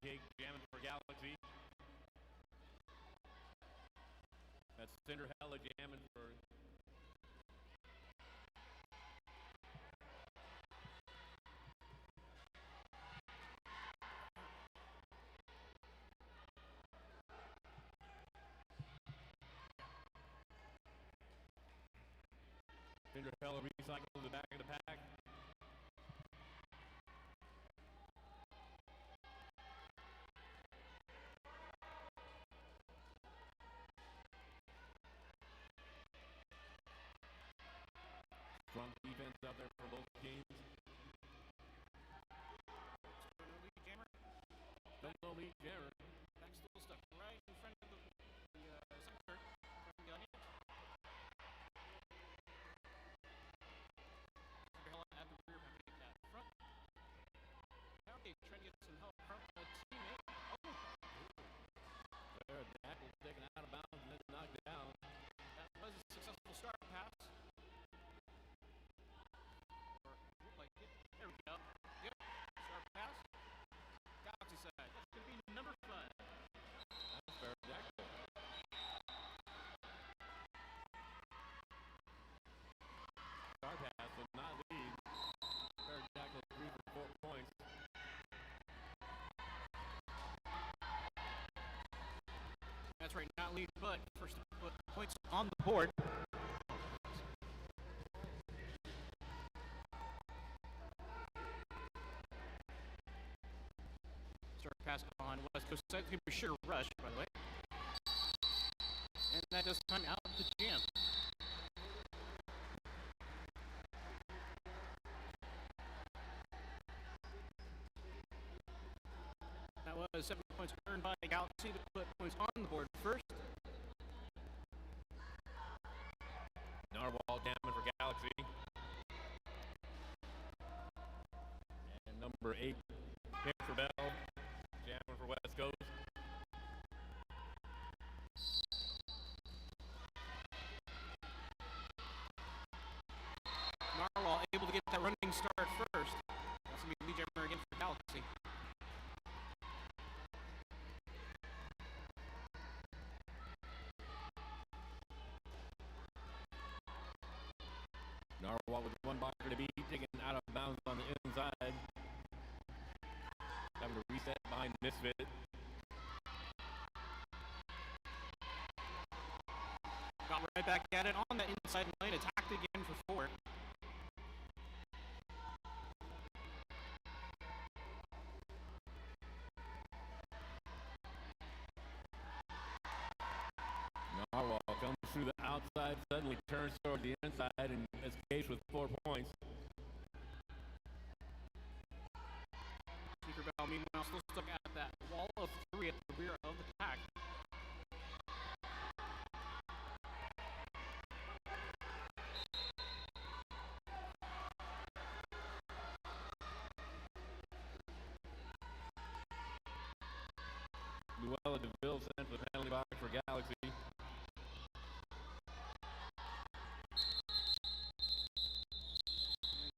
Cake jamming for Galaxy. That's Cinderella jamming for Cinderella recycling the back of the pack. Strong defense out there for both teams. Lead jammer. Don't know lead jammer. Back still stuck right in front of the center. Gun it. Cinderella at the rear, having that front. Now they trying to get some help from a teammate. Oh! There, tackle taken out of bounds and then knocked down. That was a successful start pass. There we go. Yep. Sharp pass. Galaxy side. That's going to be number 5. That's fair. Jackal. Sharp pass will not lead. Fair Jackal 3 for 4 points. That's right. Not lead, but first to put points on the board. Start pass on West Coast side. It's going to be Sugar Rush, by the way. And that does time out the jam. That was 7 points earned by Galaxy to put points on the board first. Narwhal jamming for Galaxy. And number 8, Pick for Bell, jamming for West Coast. Narwhal able to get that running start first. That's going to be lead jammer again for Galaxy. Narwhal with one blocker to beat, taken out of bounds on the inside. Having to reset behind Misfit. Got right back at it on the inside lane, attacked again for 4. Narwhal comes through the outside, suddenly turns toward the inside and escapes with 4 points. Tinkerbell, meanwhile, still stuck at that wall of 3 at the rear of the pack. Luella DeVille sent to the penalty box for Galaxy. And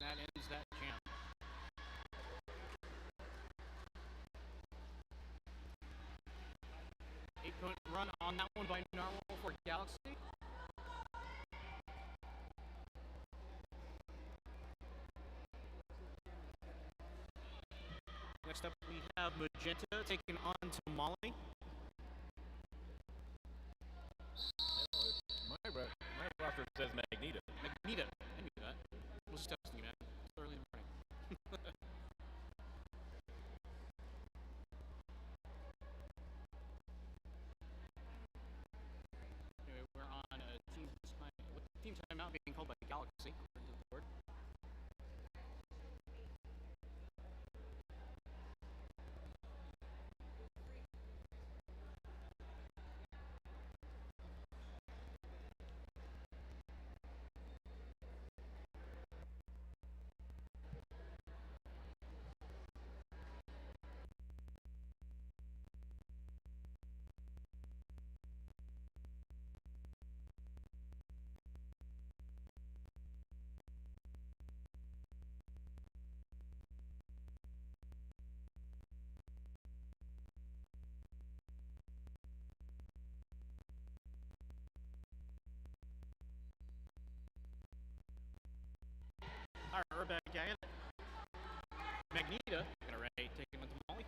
that ends that jam. Eight-point run on that one by Narwhal for Galaxy. Next up, we have Magenta taking on to Molly. My roster says Magneto. Magneto. I knew that. I was just testing you, man. It's early in the morning. Anyway, we're on a team timeout being called by Galaxy. According to the board. back at it. Magneto, gonna right, taking with the Molly.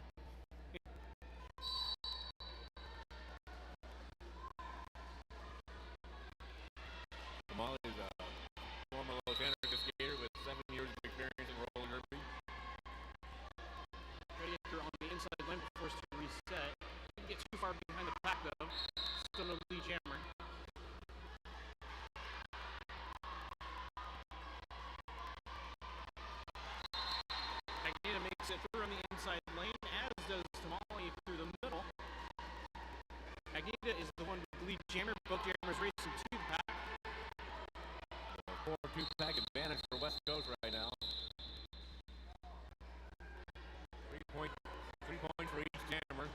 Molly's a former Los Angeles skater with 7 years of experience in roller derby. Radiator on the inside line, forced to reset. Didn't get too far behind the pack though. Still no lead jammer. Magneto makes it through on the inside lane, as does Tamale through the middle. Magneto is the one with the lead jammer. Both jammers racing to the pack. 4-2 pack advantage for West Coast right now. 3 points for each jammer.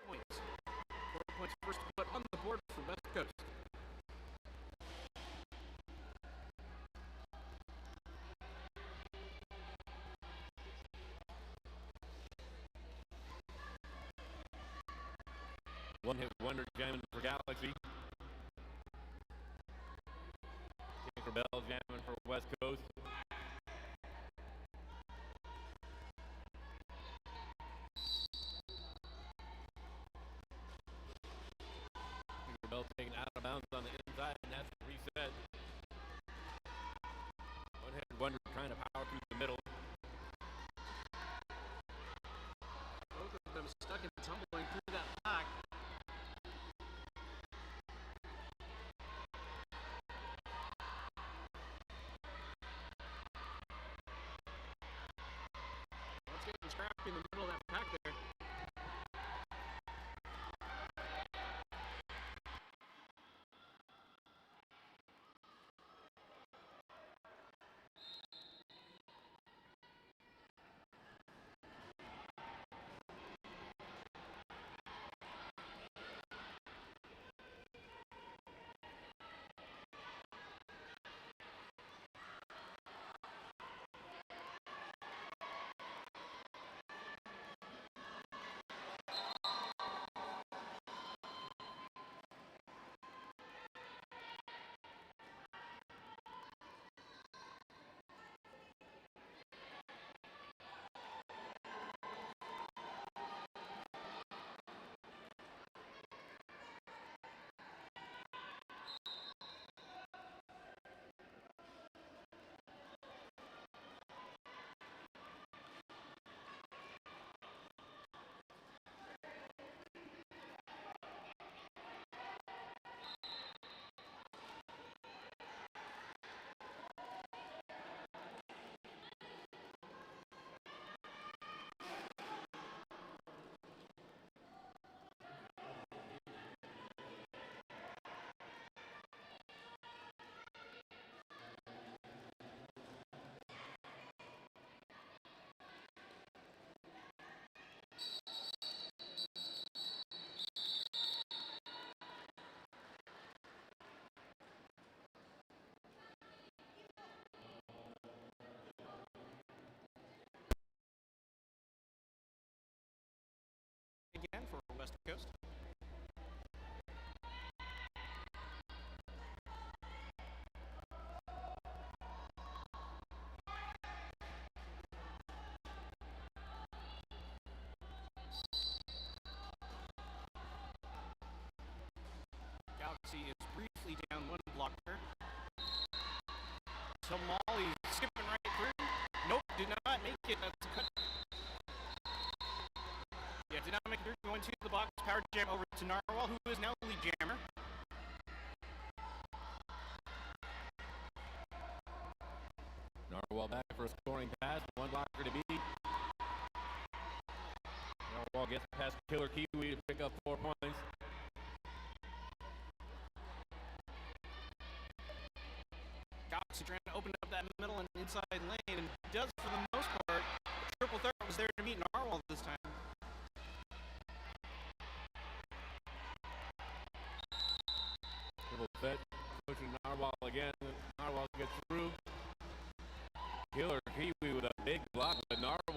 Points. 4 points first put on the board for West Coast. One-hit wonder jamming for Galaxy. Tinkerbell jamming for West Coast. Tinkerbell taken out of bounds on the inside, and that's the reset. One-hit wonder trying to power through the middle. Both of them stuck and tumbling through that pack. Let's get scrappy in the middle of that pack there. Again for West Coast. Galaxy is briefly down one blocker. Tamale skipping right through. Nope, did not make it. That's a cut. Yeah, did not make it through. Going to the box. Power jam over to Narwhal, who is now the lead jammer. Narwhal back for a scoring pass. One blocker to beat. Narwhal gets past Killer Kiwi to pick up 4 points. Galaxy trying to open up that middle and inside lane, and does for the most part. Triple threat was there to meet Narwhal this time. Triple threat, pushing Narwhal again. Narwhal gets through. Killer Kiwi with a big block, but Narwhal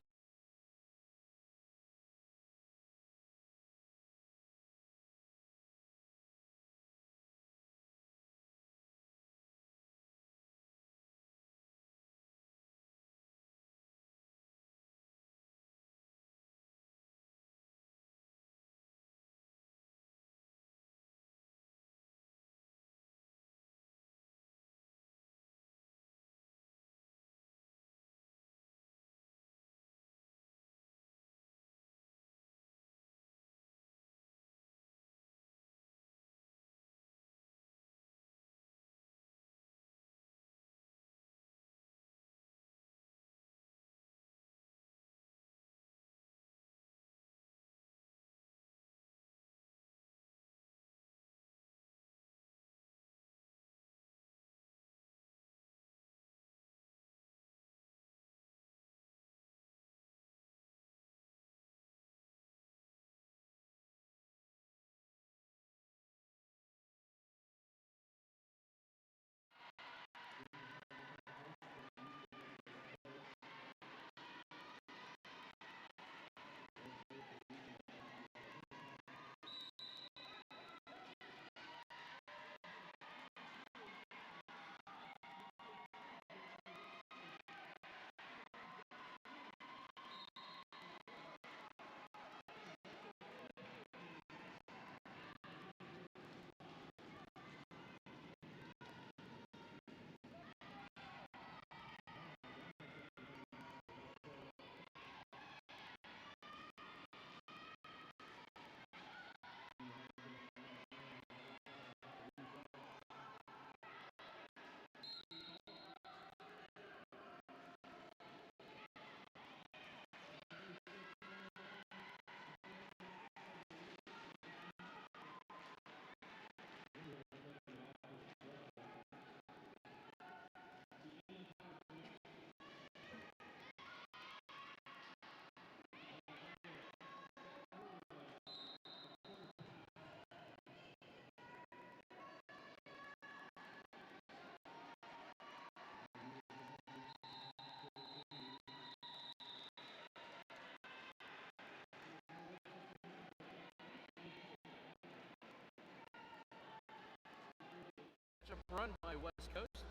run by West Coast.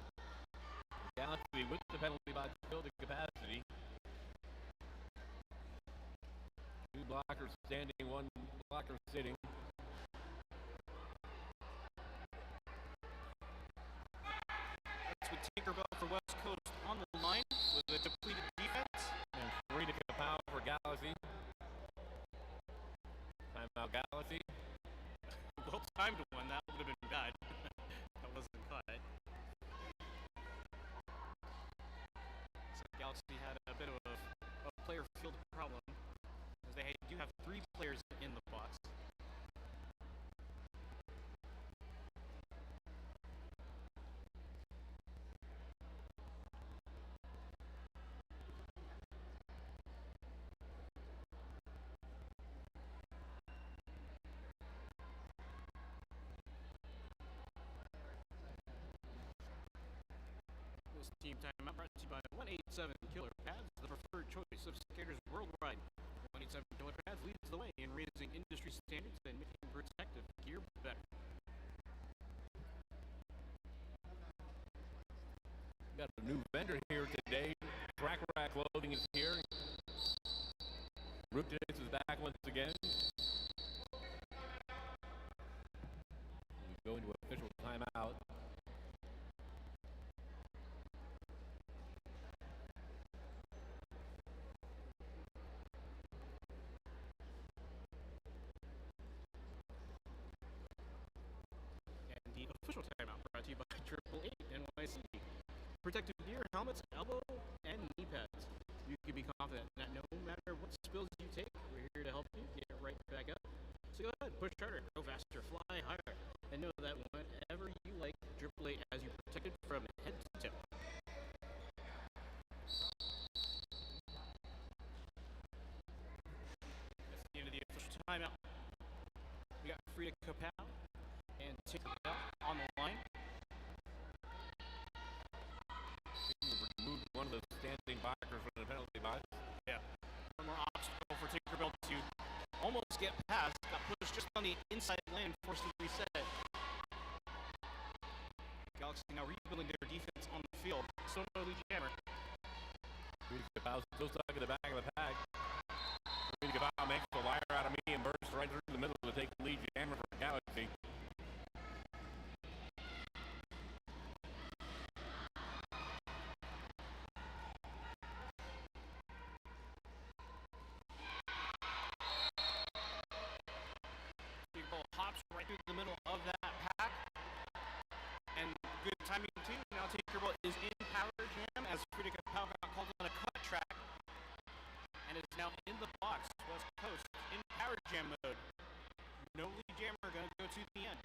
Galaxy with the penalty box filled to capacity. 2 blockers standing, 1 blocker sitting. That's with Tinkerbell for West Coast on the line with a depleted defense. And 3 to Kapow for Galaxy. Timeout Galaxy. Well timed one, that would have been bad. That wasn't cut. So Galaxy had a bit of a player field problem, as they do have 3 players in the box. This team timeout brought to you by 187 Killer Pads, the preferred choice of skaters worldwide. 187 Killer Pads leads the way in raising industry standards and making protective gear better. Got a new vendor here today. Crack Rack Clothing is here. Root Dates is back once again. We go into official timeout. And the official timeout brought to you by 888 NYC. Protective gear, helmets, elbow timeout. We got Frida Kapow and Tinkerbell on the line. Removed one of the standing blockers from the penalty box. Yeah. One more obstacle for Tinkerbell to almost get past. Got pushed just on the inside lane, forced to reset. Galaxy now rebuilding their defense on the field. So no lead jammer. Frida Kapow still stuck in the back of the pack. Frida Kapow makes the liar out of me and bursts right through the middle to take the lead jammer for Galaxy. Tinkerbell hops right through the middle of that pack. And good timing too. Now Tinkerbell is in power jam as Frida Kapow got called on a cut track. And is now in the box, West Coast, in power jam mode. No lead jammer gonna go to the end.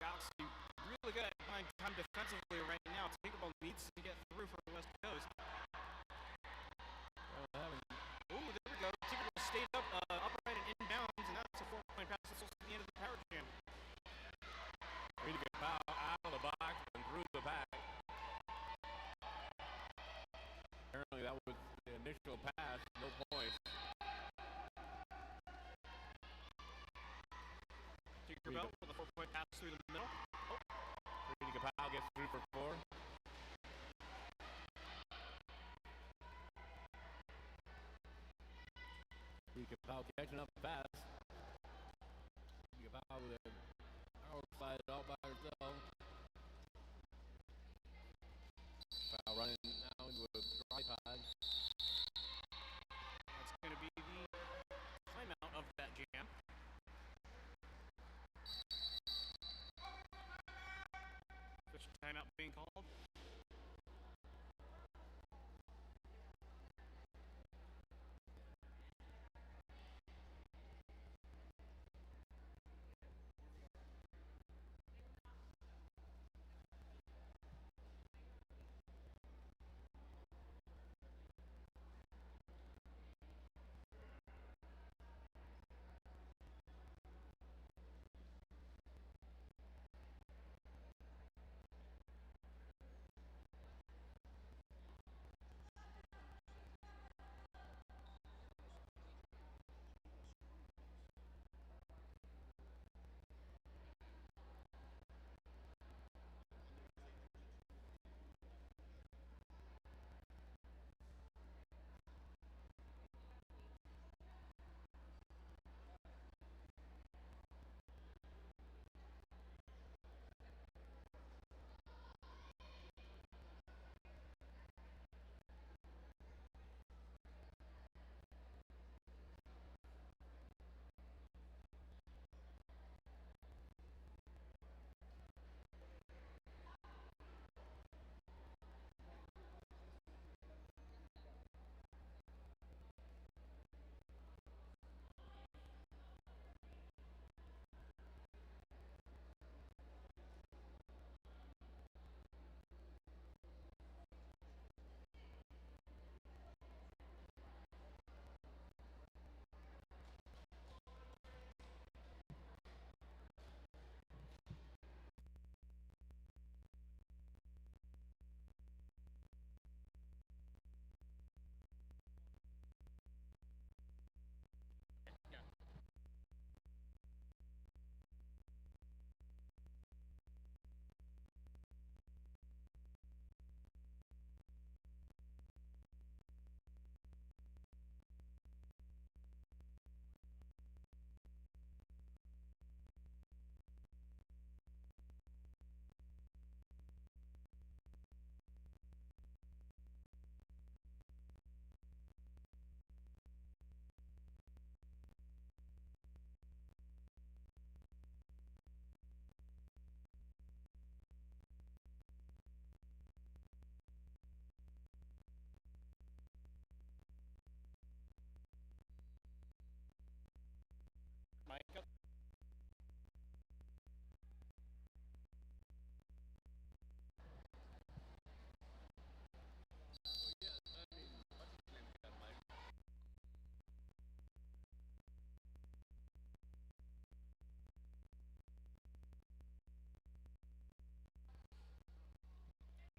Galaxy really good at buying time defensively right now. Tinkerbell needs to get through for West Coast. Oh, there we go. Tinkerbell stayed up, upright and inbounds, and that's a 4-point pass. That's also the end of the power jam. Frida Kapow out of the box and through the back. Apparently that was the initial pass, no points. Tinkerbell with a 4-point pass through the middle. Oh. Frida Kapow gets through for 4. Frida Kapow catching up fast. Frida Kapow with a outside all by herself. Kapow running now into a tripod. That's going to be the timeout of that jam. Official timeout being called.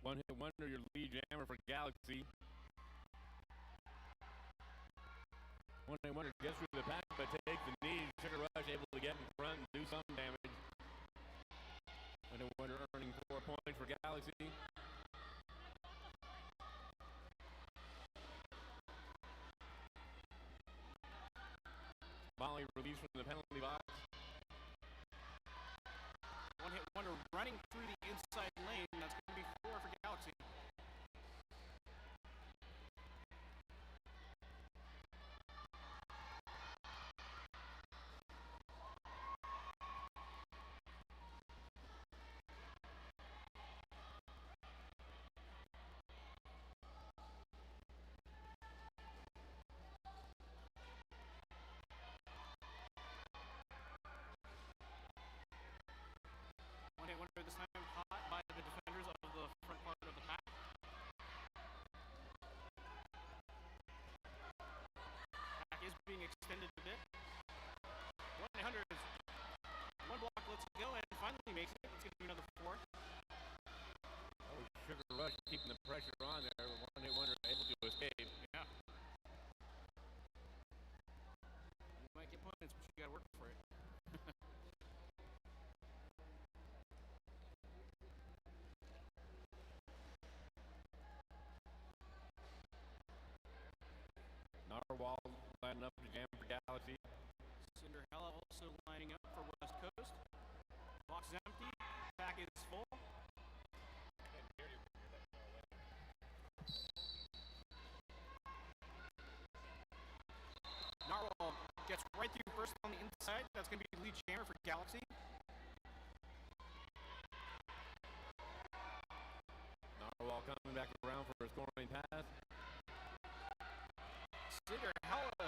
One-hit wonder, your lead jammer for Galaxy. One-hit wonder gets through the pack, but takes the knee. Sugar Rush able to get in front and do some damage. One-hit wonder earning 4 points for Galaxy. Molly released from the penalty box. One-hit wonder running through the inside lane. That's going to be 4 for Galaxy. One-hit wonder this time caught by the defenders of the front part of the pack. Pack is being extended a bit. 1-800 is one block, let's go, and finally makes it. It's going to be another 4. Oh, Sugar Rush keeping the pressure on there. One-hit wonder able to escape. Yeah. You might get points, but you got to work for it. Narwhal lining up to jam for Galaxy. Cinderella also lining up for West Coast. Box is empty. Pack is full. Narwhal gets right through first on the inside. That's going to be the lead jammer for Galaxy. Narwhal coming back around for a scoring pass. Cinderella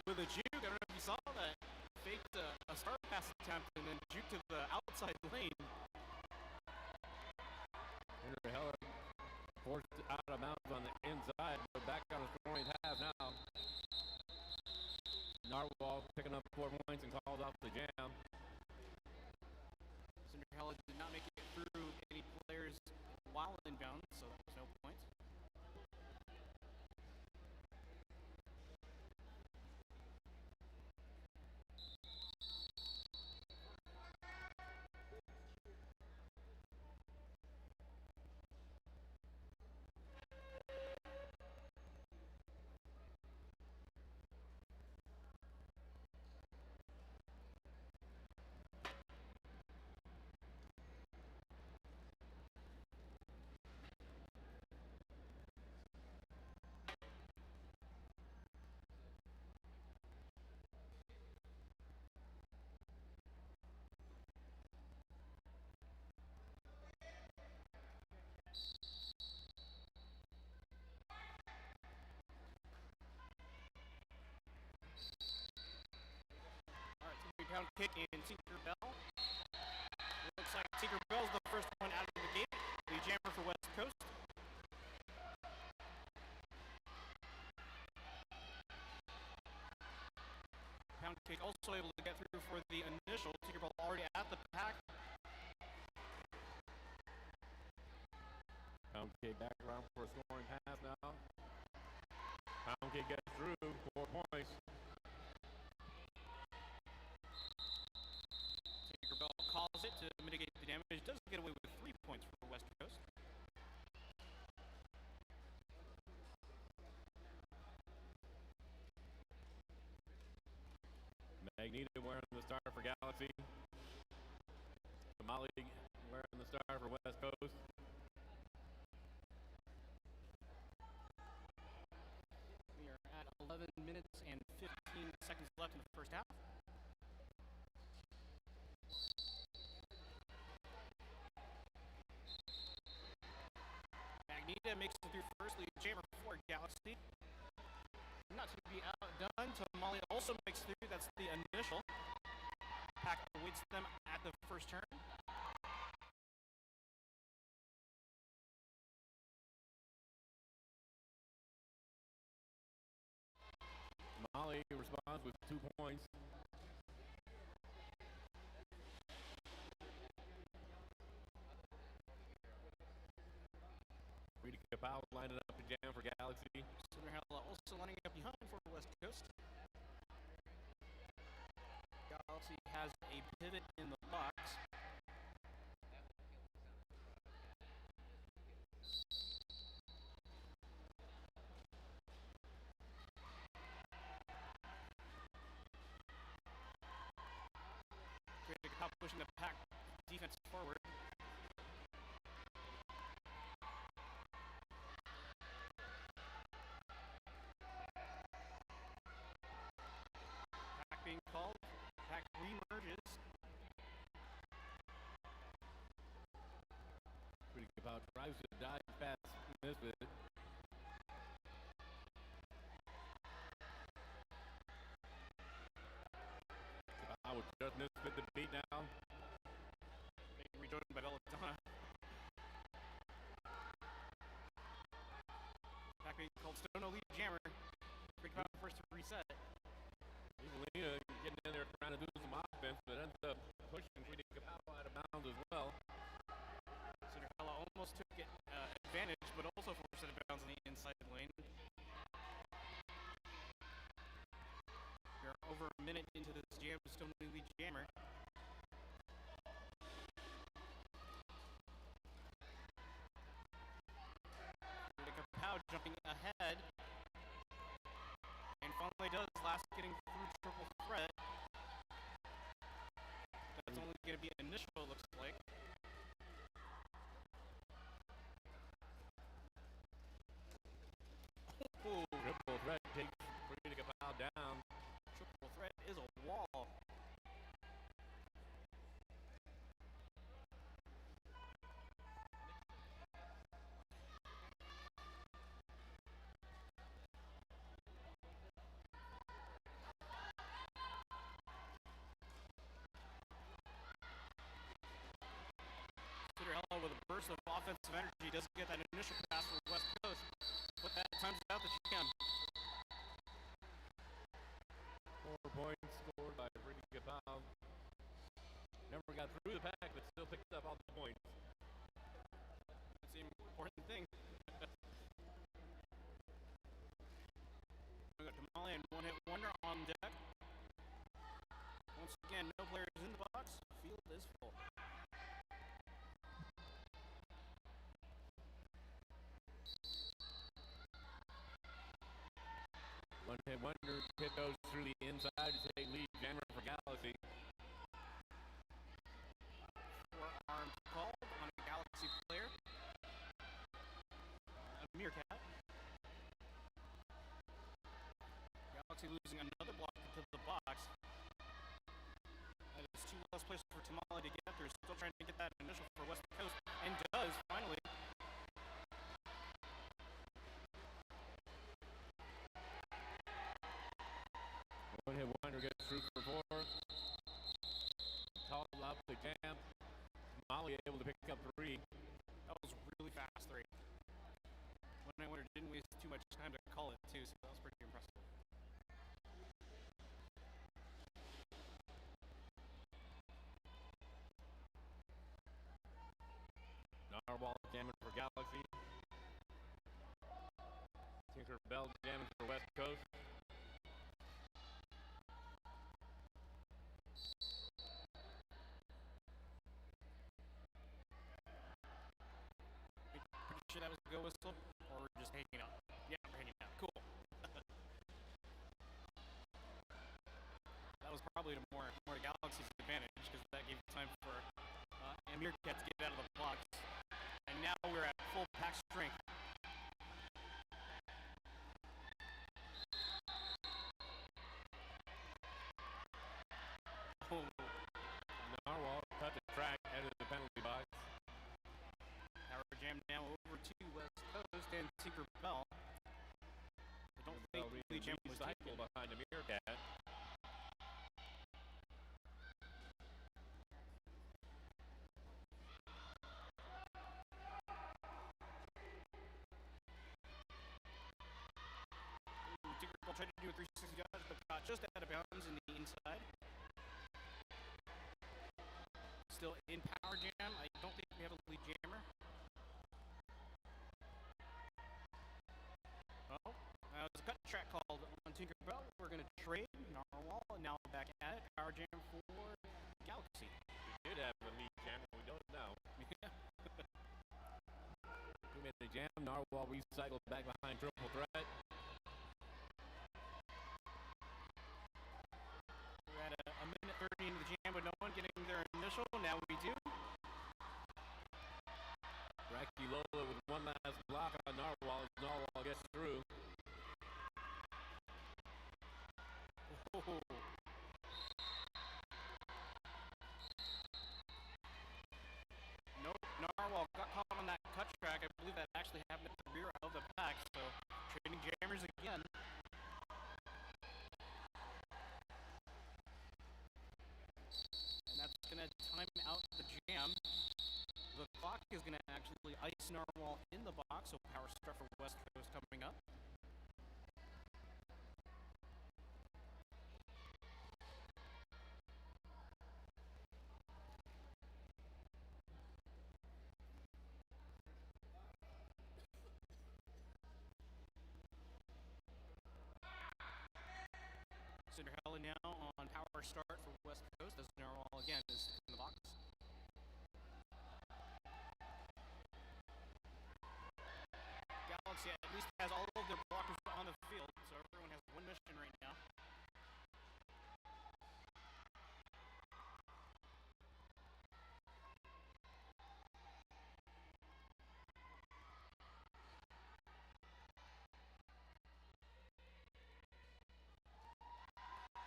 with a juke. I don't know if you saw that. Faked a start pass attempt and then juked to the outside lane. Cinderella forced out of bounds on the inside, but back on a scoring pass now. Narwhal picking up 4 points and calls off the jam. Cinderella did not make it through any players while inbound, so that was no points. Pound kick in Tinkerbell. Looks like Tinkerbell's the first one out of the gate. The jammer for West Coast. Pound kick also able to get through for the initial. Tinkerbell already at the pack. Pound kick back around for a scoring pass now. Pound kick gets through, 4 points. Tinkerbell calls it to mitigate the damage. Does get away with 3 points for West Coast. Magneto wearing the star for Galaxy. Molly wearing the star for West Coast. We are at 11 minutes and 15 seconds left in the first half. Magneto makes it through first, lead jammer for Galaxy. Not to be outdone, Tamale also makes through. That's the initial. Pack awaits them at the first turn. Molly responds with 2 points. lining up to jam for Galaxy. Cinderella also lining up behind for West Coast. Galaxy has a pivot in the box. Pushing the pack defense forward. Pack being called. Pack remerges. Pretty good about tries to dive past Misfit. I would just Misfit the beat now. Being rejoined by Belladonna. Pack being called Stone lead jammer. Pretty about first to reset. Evelina getting in there trying to do some offense, but ends up pushing Frida Capello out of bounds as well. Cinderella almost took it advantage, but also forced it out of bounds on the inside lane. We're over a minute into this jam, Stone lead jammer. Frida Capello jumping ahead. And finally does, last getting through triple threat. That's only going to be initial, looks like. Oh, triple threat takes Frida Capello down. Triple threat is a wall. Cinderella with a burst of offensive energy doesn't get that initial pass for West Coast, but that times out the jam. 4 points scored by Frida Capello. Never got through the pack, but still picked up all the points. That's the important thing. We got Tamale and one hit wonder on deck. Once again, no players in the box. Field is full. One hit wonder, hit goes through the inside to take lead jammer for Galaxy. Forearm called on a Galaxy player. A Meerkat. Galaxy losing another block into the box. That is 2 less places for Tamale to get through. Still trying to get that initial for West Coast. And does, finally. One hit wonder gets through for 4. Tall up the jam. Molly able to pick up 3. That was really fast 3. One hit wonder didn't waste too much time to call it too, so that was pretty impressive. Narwhal jamming for Galaxy. Tinkerbell jamming for West Coast. Pretty sure that was a go whistle, or we're just hanging out. Yeah, we're hanging out. Cool. That was probably more to Galaxy's advantage, because that gave time for Meerkat to get out of the box. And now we're at full pack strength. Oh. Narwhal cut the track out of the penalty box. Power jam now over to West Coast and Tinkerbell. I don't think the jam was cycle behind the Meerkat. Tinkerbell tried to do a 360 dodge, but got just out of bounds in the inside. Still in power jam. I don't think we have a lead jammer. going to trade. Narwhal now back at it. Power jam for Galaxy. We did have a lead jam, but we don't know. We made a jam. Narwhal recycled back behind triple threat. We're at a minute 30 into the jam, but no one getting their initial. Now we do. Racky Lola with one last block on Narwhal as Narwhal gets through. Oh. Nope, Narwhal got caught on that cut track. I believe that actually happened at the rear of the pack, so trading jammers again. And that's going to time out the jam. The clock is going to actually ice Narwhal in the box, so power start for West Coast coming up. Cinderella now on power start for West Coast as Narwhal again is in the box. Galaxy at least has all of their blockers on the field, so everyone has one mission right now.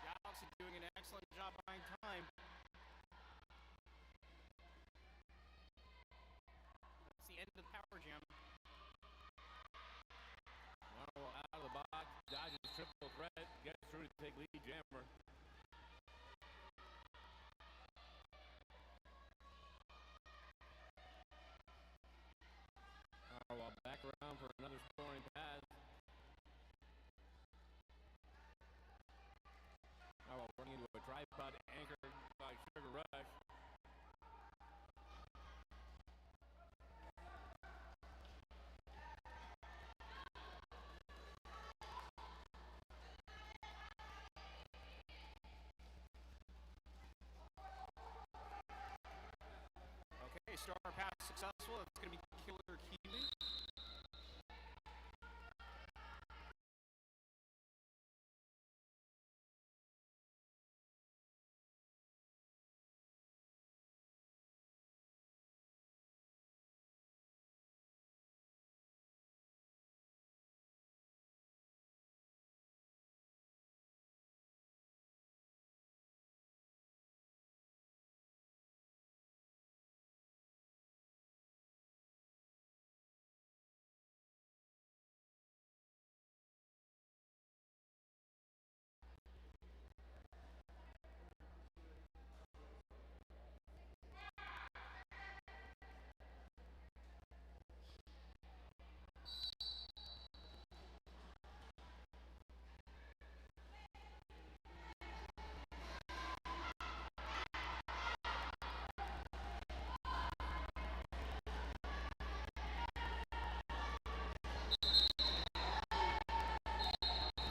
Galaxy doing an excellent job buying time. That's the end of the power jam. Narwhal out of the box, dodges triple threat, gets through to take lead jammer. Narwhal back around for another scoring pass. Narwhal running into a tripod anchored by Sugar Rush. Okay, star pass successful. It's going to be Killer Kiwi.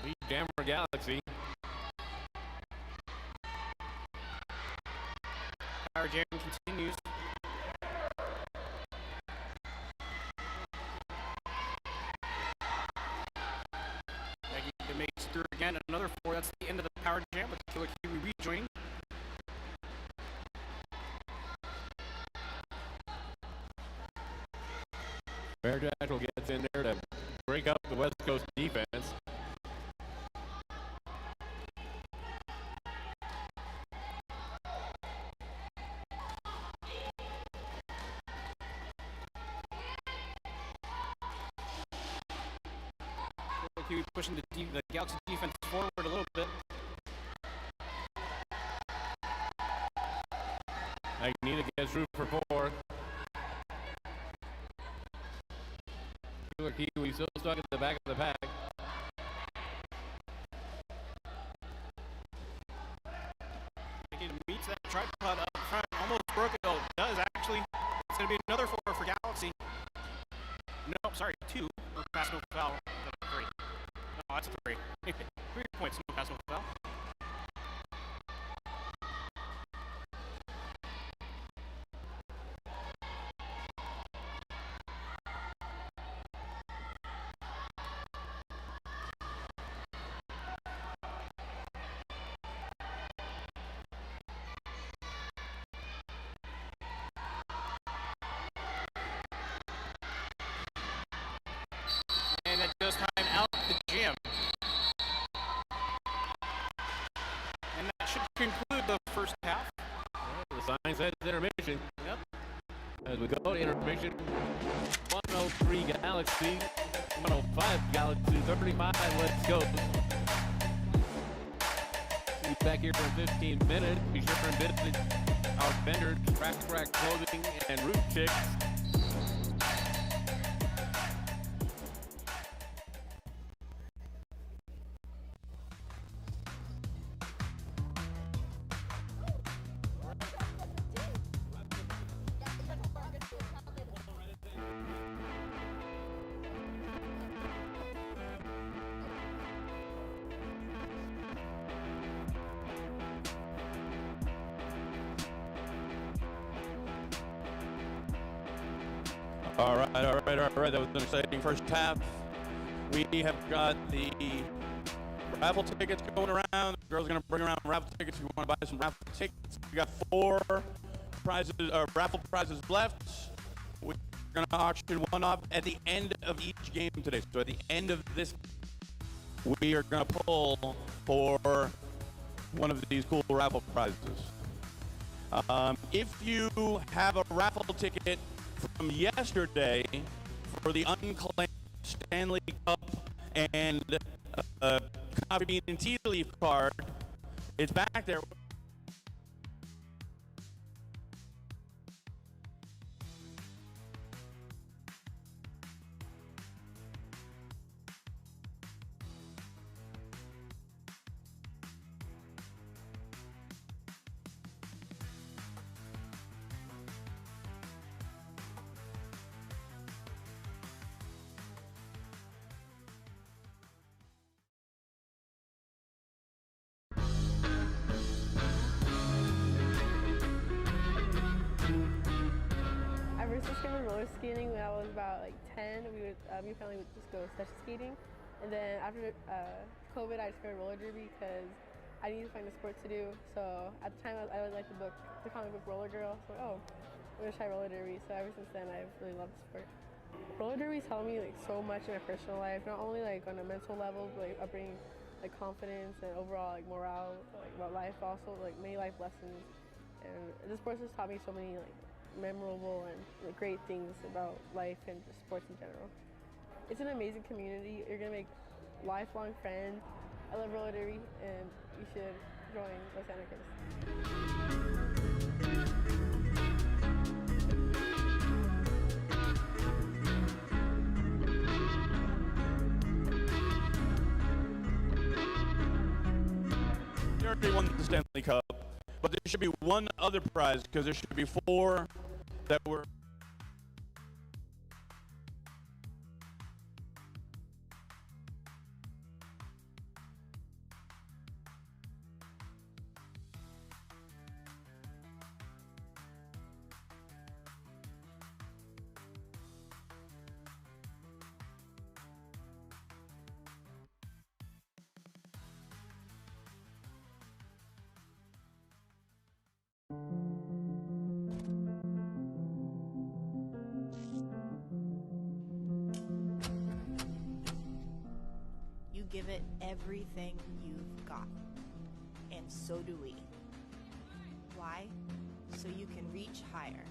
Lead jammer Galaxy. Power jam continues. It makes through again. Another 4. That's the end of the power jam with Killer Kiwi rejoining. Fairjackal gets in there to break up the West Coast defense. Kiwi pushing the Galaxy defense forward a little bit. Magneto gets through for 4. Killer Kiwi still stuck at the back of the pack. He meets that tripod up front, almost broke it. Oh, it does actually. It's going to be another 4 for Galaxy. No, sorry, 2. Pass no foul. That's 3. No, that's 3. 3 points, no pass, no foul. And that does time out the gym. And that should conclude the first half. The sign says intermission. Yep. As we go to intermission, 103 Galaxy, 105 Galaxy, 35. Let's go. See you back here for 15 minutes. Be sure to visit our vendors, Rack Clothing and Root Chicks. All right. That was an exciting first half. We have got the raffle tickets going around. The girls are going to bring around raffle tickets. If you want to buy some raffle tickets, we got 4 prizes, raffle prizes left. We're going to auction one off at the end of each game today. So at the end of this, we are going to pull for one of these cool raffle prizes. If you have a raffle ticket from yesterday for the unclaimed Stanley Cup and coffee bean and tea leaf card, it's back there. I first discovered roller skating when I was about like 10. Me and family would just go session skating, and then after COVID, I discovered roller derby because I needed to find a sport to do. So at the time, I liked the comic book Roller Girl. So I'm gonna try roller derby. So ever since then, I've really loved the sport. Roller derby taught me like so much in my personal life, not only like on a mental level, but like upbringing, like confidence and overall like morale, like about life, also like many life lessons. And this sport has taught me so many like memorable and like, great things about life and just sports in general. It's an amazing community. You're gonna make lifelong friends. I love roller derby, and you should join Los Anarchists. You already won the Stanley Cup, but there should be one other prize because there should be 4 that were. You give it everything you've got. And so do we. Why? So you can reach higher.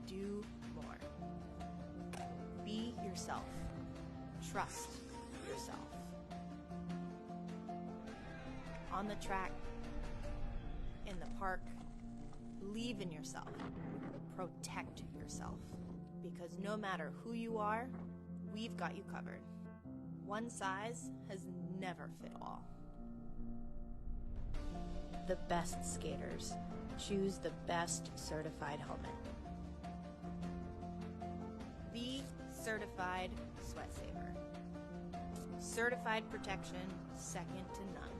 Do more. Be yourself. Trust yourself. On the track, in the park, believe in yourself. Protect yourself. Because no matter who you are, we've got you covered. One size has never fit all. The best skaters choose the best certified helmet. The certified sweat saver. Certified protection, second to none.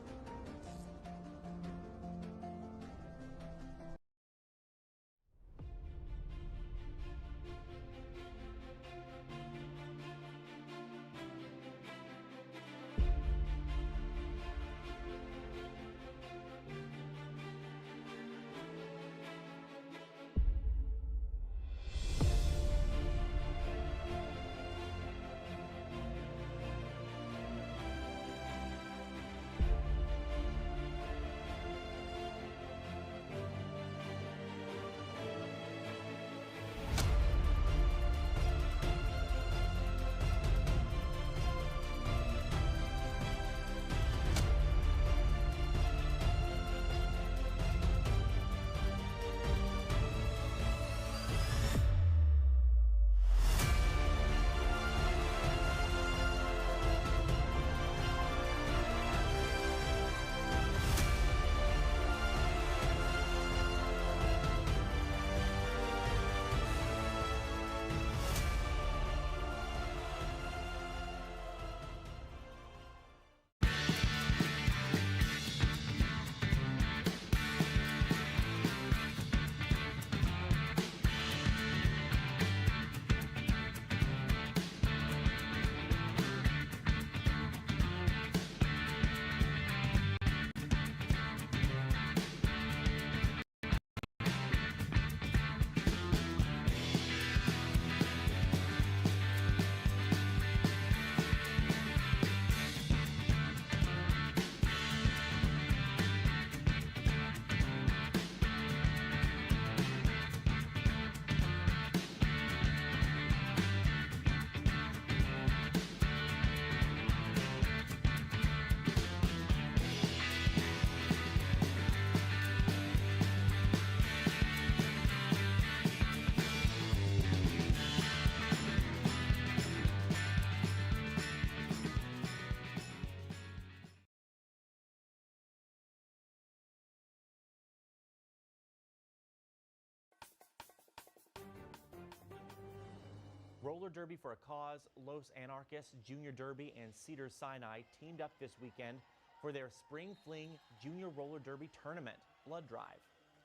Roller Derby for a Cause, Los Anarchists Junior Derby, and Cedar Sinai teamed up this weekend for their Spring Fling Junior Roller Derby Tournament Blood Drive.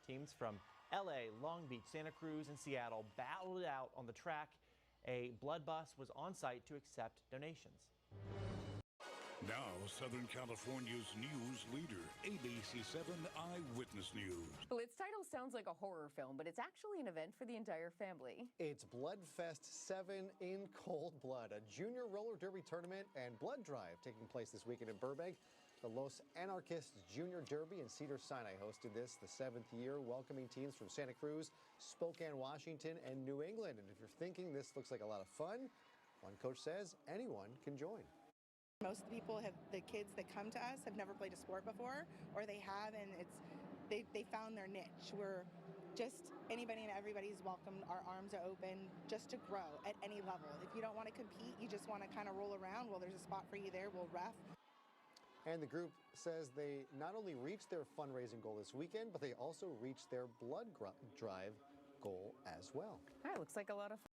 Teams from LA, Long Beach, Santa Cruz, and Seattle battled it out on the track. A blood bus was on site to accept donations. Now, Southern California's news leader, ABC7 Eyewitness News. Well, its title sounds like a horror film, but it's actually an event for the entire family. It's Bloodfest 7 in cold blood, a junior roller derby tournament and blood drive taking place this weekend in Burbank. The Los Anarchists Junior Derby in Cedar Sinai hosted this the 7th year, welcoming teams from Santa Cruz, Spokane, Washington, and New England. And if you're thinking this looks like a lot of fun, one coach says anyone can join. Most of the people the kids that come to us have never played a sport before, or they have, and they found their niche. We're just anybody and everybody's welcome. Our arms are open just to grow at any level. If you don't want to compete, you just want to kind of roll around, well, there's a spot for you there. We'll ref. And the group says they not only reached their fundraising goal this weekend, but they also reached their blood drive goal as well. All right, looks like a lot of fun.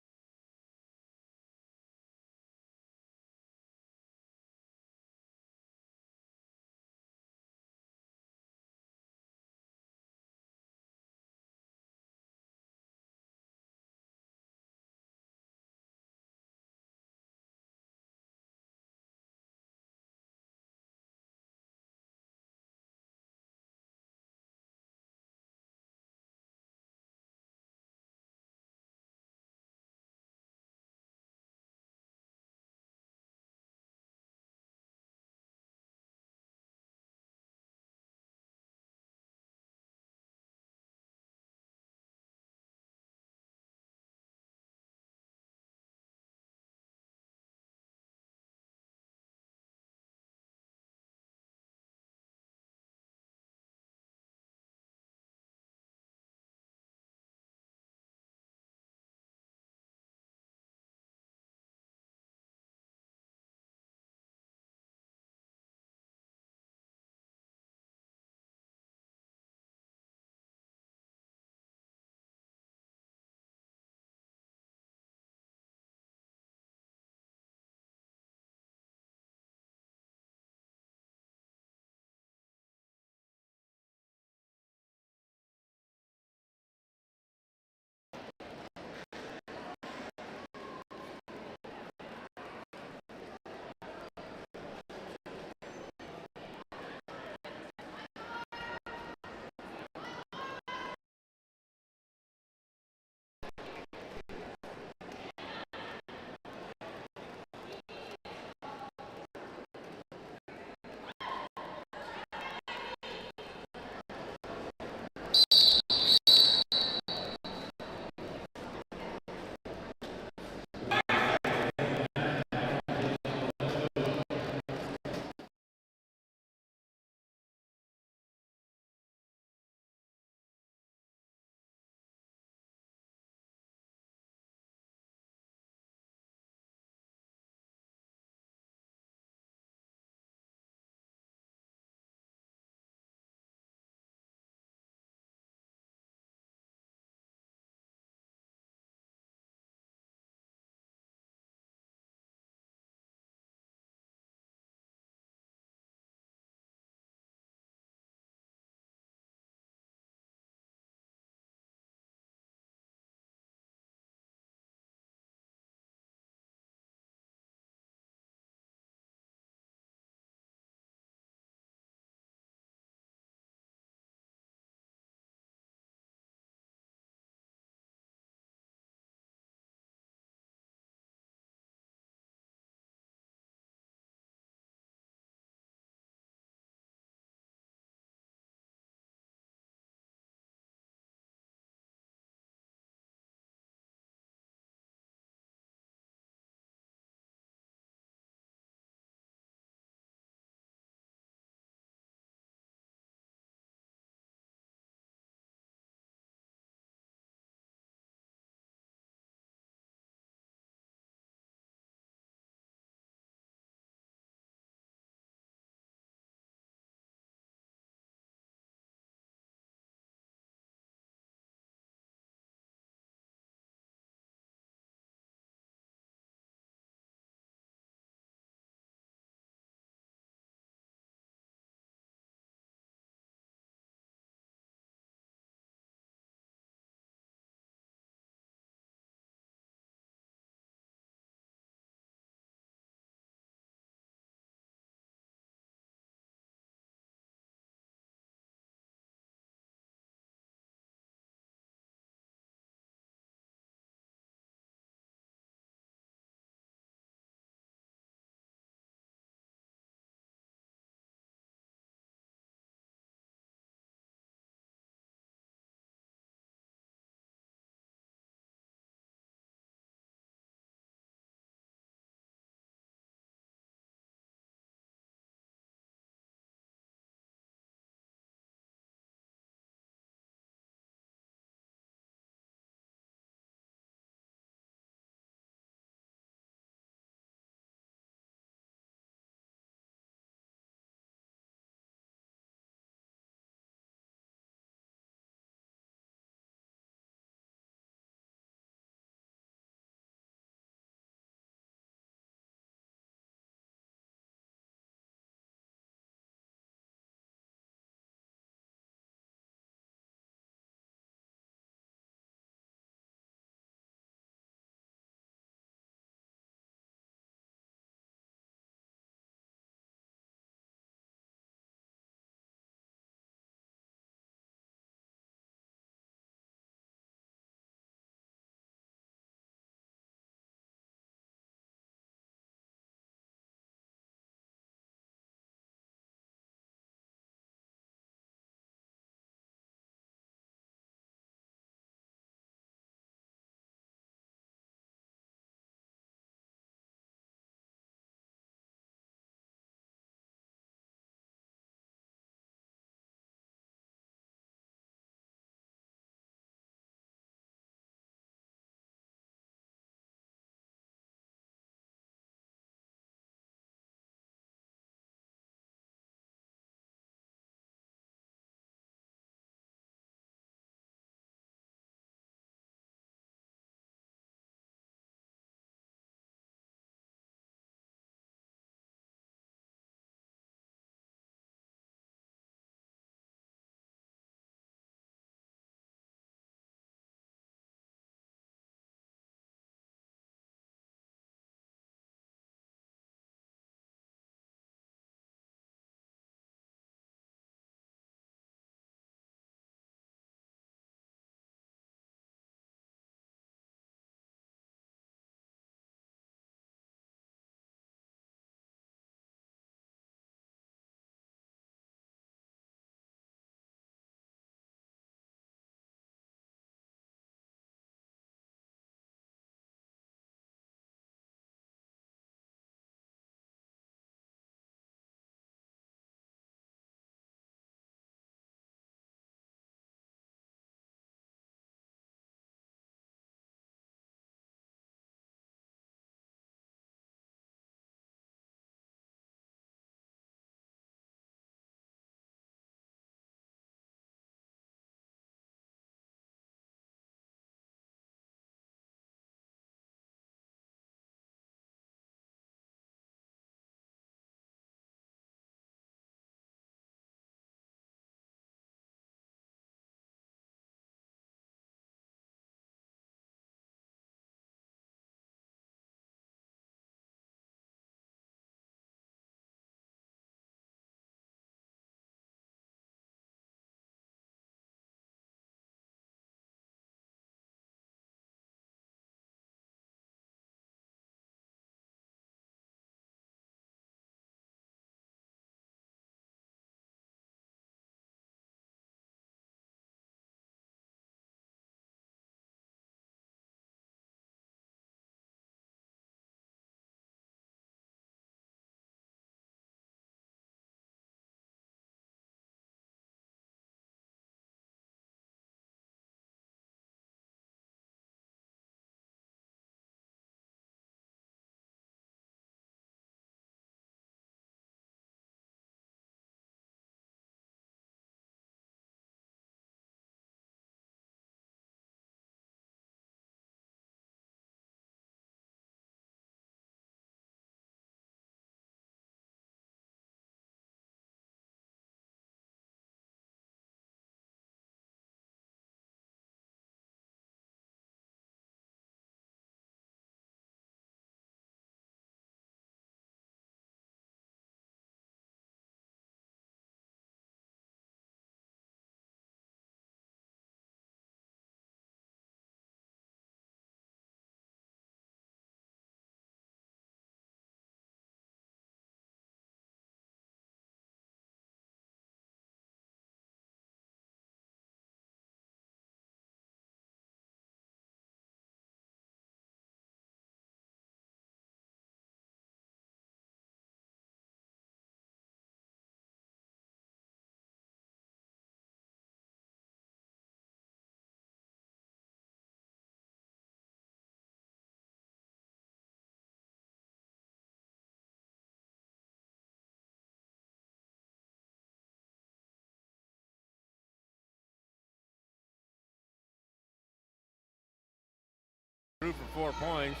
4 points.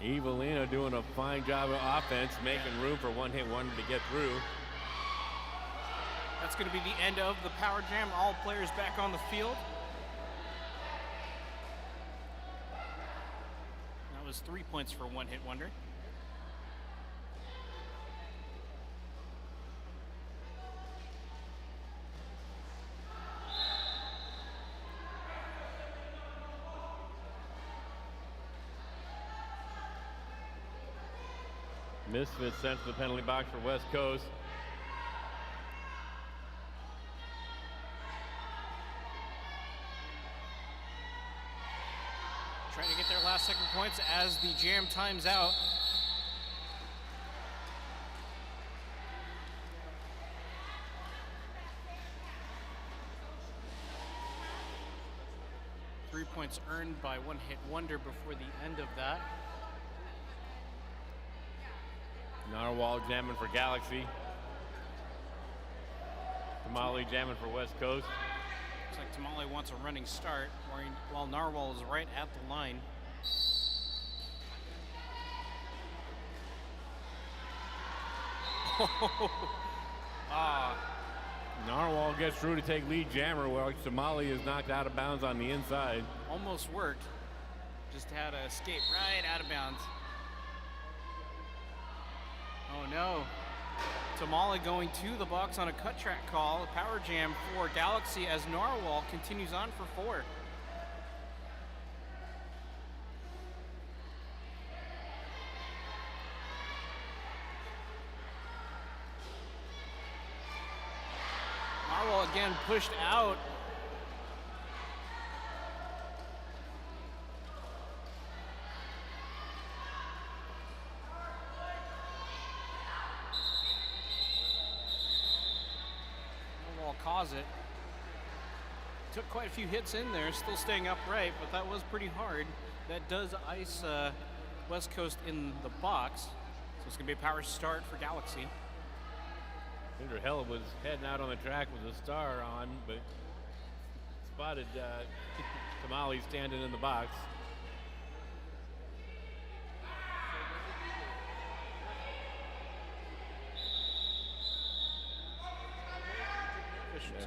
Evelina doing a fine job of offense, making room for one-hit wonder to get through. That's going to be the end of the Power Jam. All players back on the field. That was 3 points for one-hit wonder. Misfits sent to the penalty box for West Coast. Trying to get their last second points as the Jam times out. Three points earned by one-hit wonder before the end of that. Narwhal jamming for Galaxy. Tamale jamming for West Coast. Looks like Tamale wants a running start, while Narwhal is right at the line. Narwhal gets through to take lead jammer, while Tamale is knocked out of bounds on the inside. Almost worked. Just had to escape right out of bounds. Oh no. Tamale going to the box on a cut track call. A power jam for Galaxy as Narwhal continues on for 4. Narwhal again pushed out. It took quite a few hits in there, still staying upright, but that was pretty hard. That does ice West Coast in the box, so it's gonna be a power start for Galaxy. Cinder Hell was heading out on the track with a star on, but spotted Tamale standing in the box.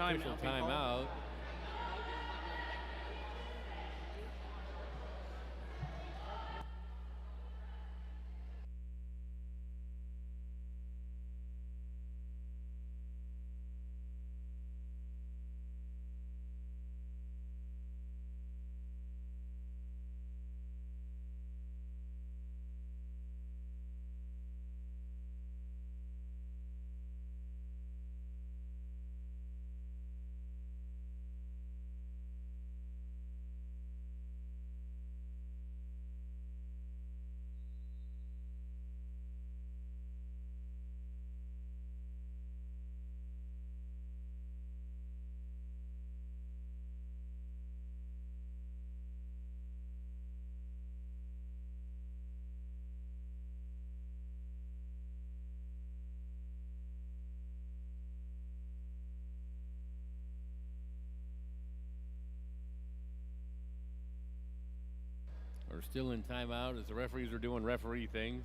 Official timeout. We're still in timeout as the referees are doing referee things.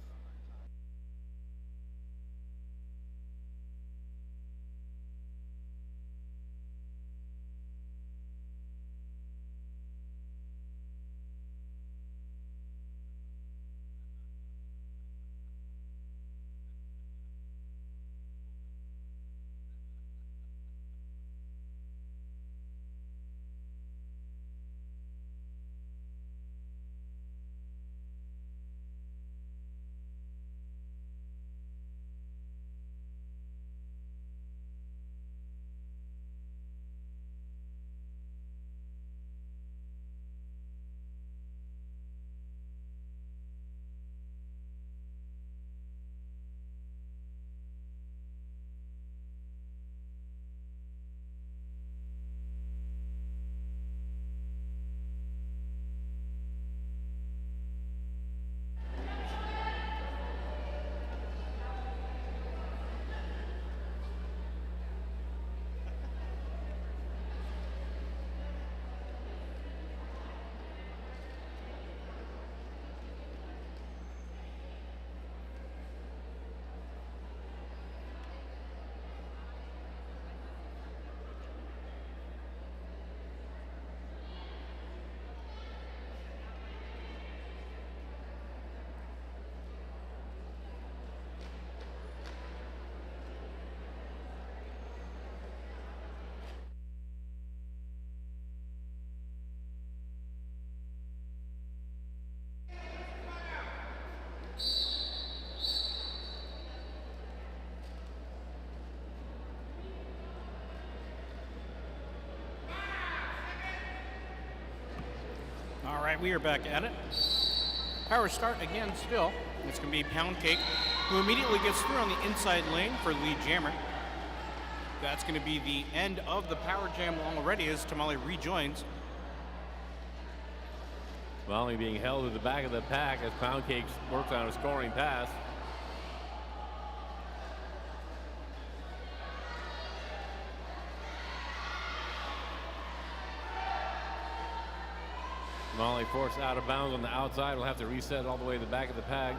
right, we are back at it. Power start again still. It's going to be Pound Cake, who immediately gets through on the inside lane for lead jammer. That's going to be the end of the power jam already as Tamale rejoins. Tamale being held at the back of the pack as Pound Cake works on a scoring pass. Tamale forced out of bounds on the outside. Will have to reset all the way to the back of the pack.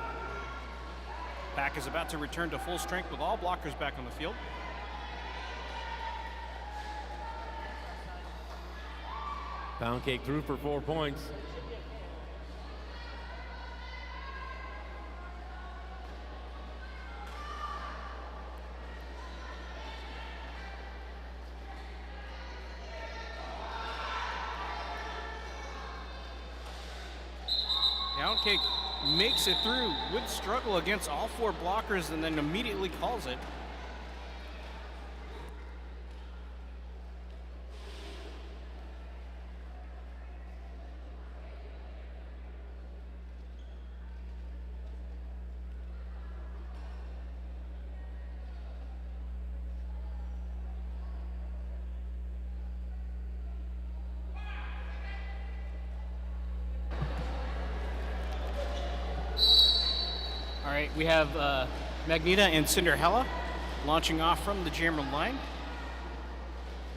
Pack is about to return to full strength with all blockers back on the field. Pound Cake through for 4 points. Pound Cake makes it through with struggle against all 4 blockers and then immediately calls it. All right, we have Magneta and Cinderella launching off from the jammer line.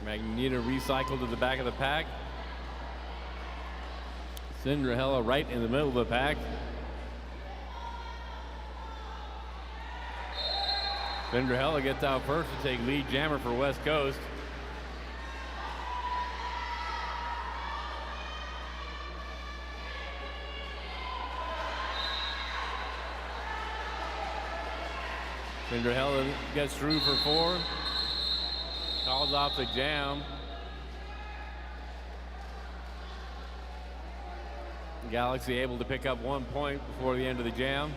Magneta recycled to the back of the pack. Cinderella right in the middle of the pack. Cinderella gets out first to take lead jammer for West Coast. Cinderella gets through for 4. Calls off the jam. Galaxy able to pick up 1 point before the end of the jam.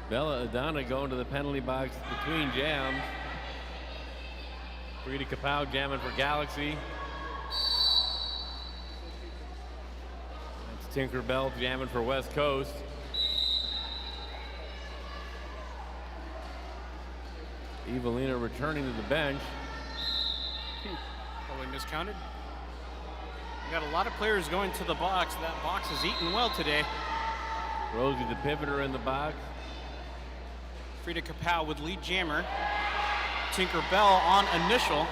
Bella Adana going to the penalty box between jams. Frida Kapow jamming for Galaxy. That's Tinkerbell jamming for West Coast. Evelina returning to the bench. Probably miscounted. We got a lot of players going to the box. That box is eating well today. Rosie the pivoter in the box. Frida Kapow with lead jammer. Tinkerbell on initial.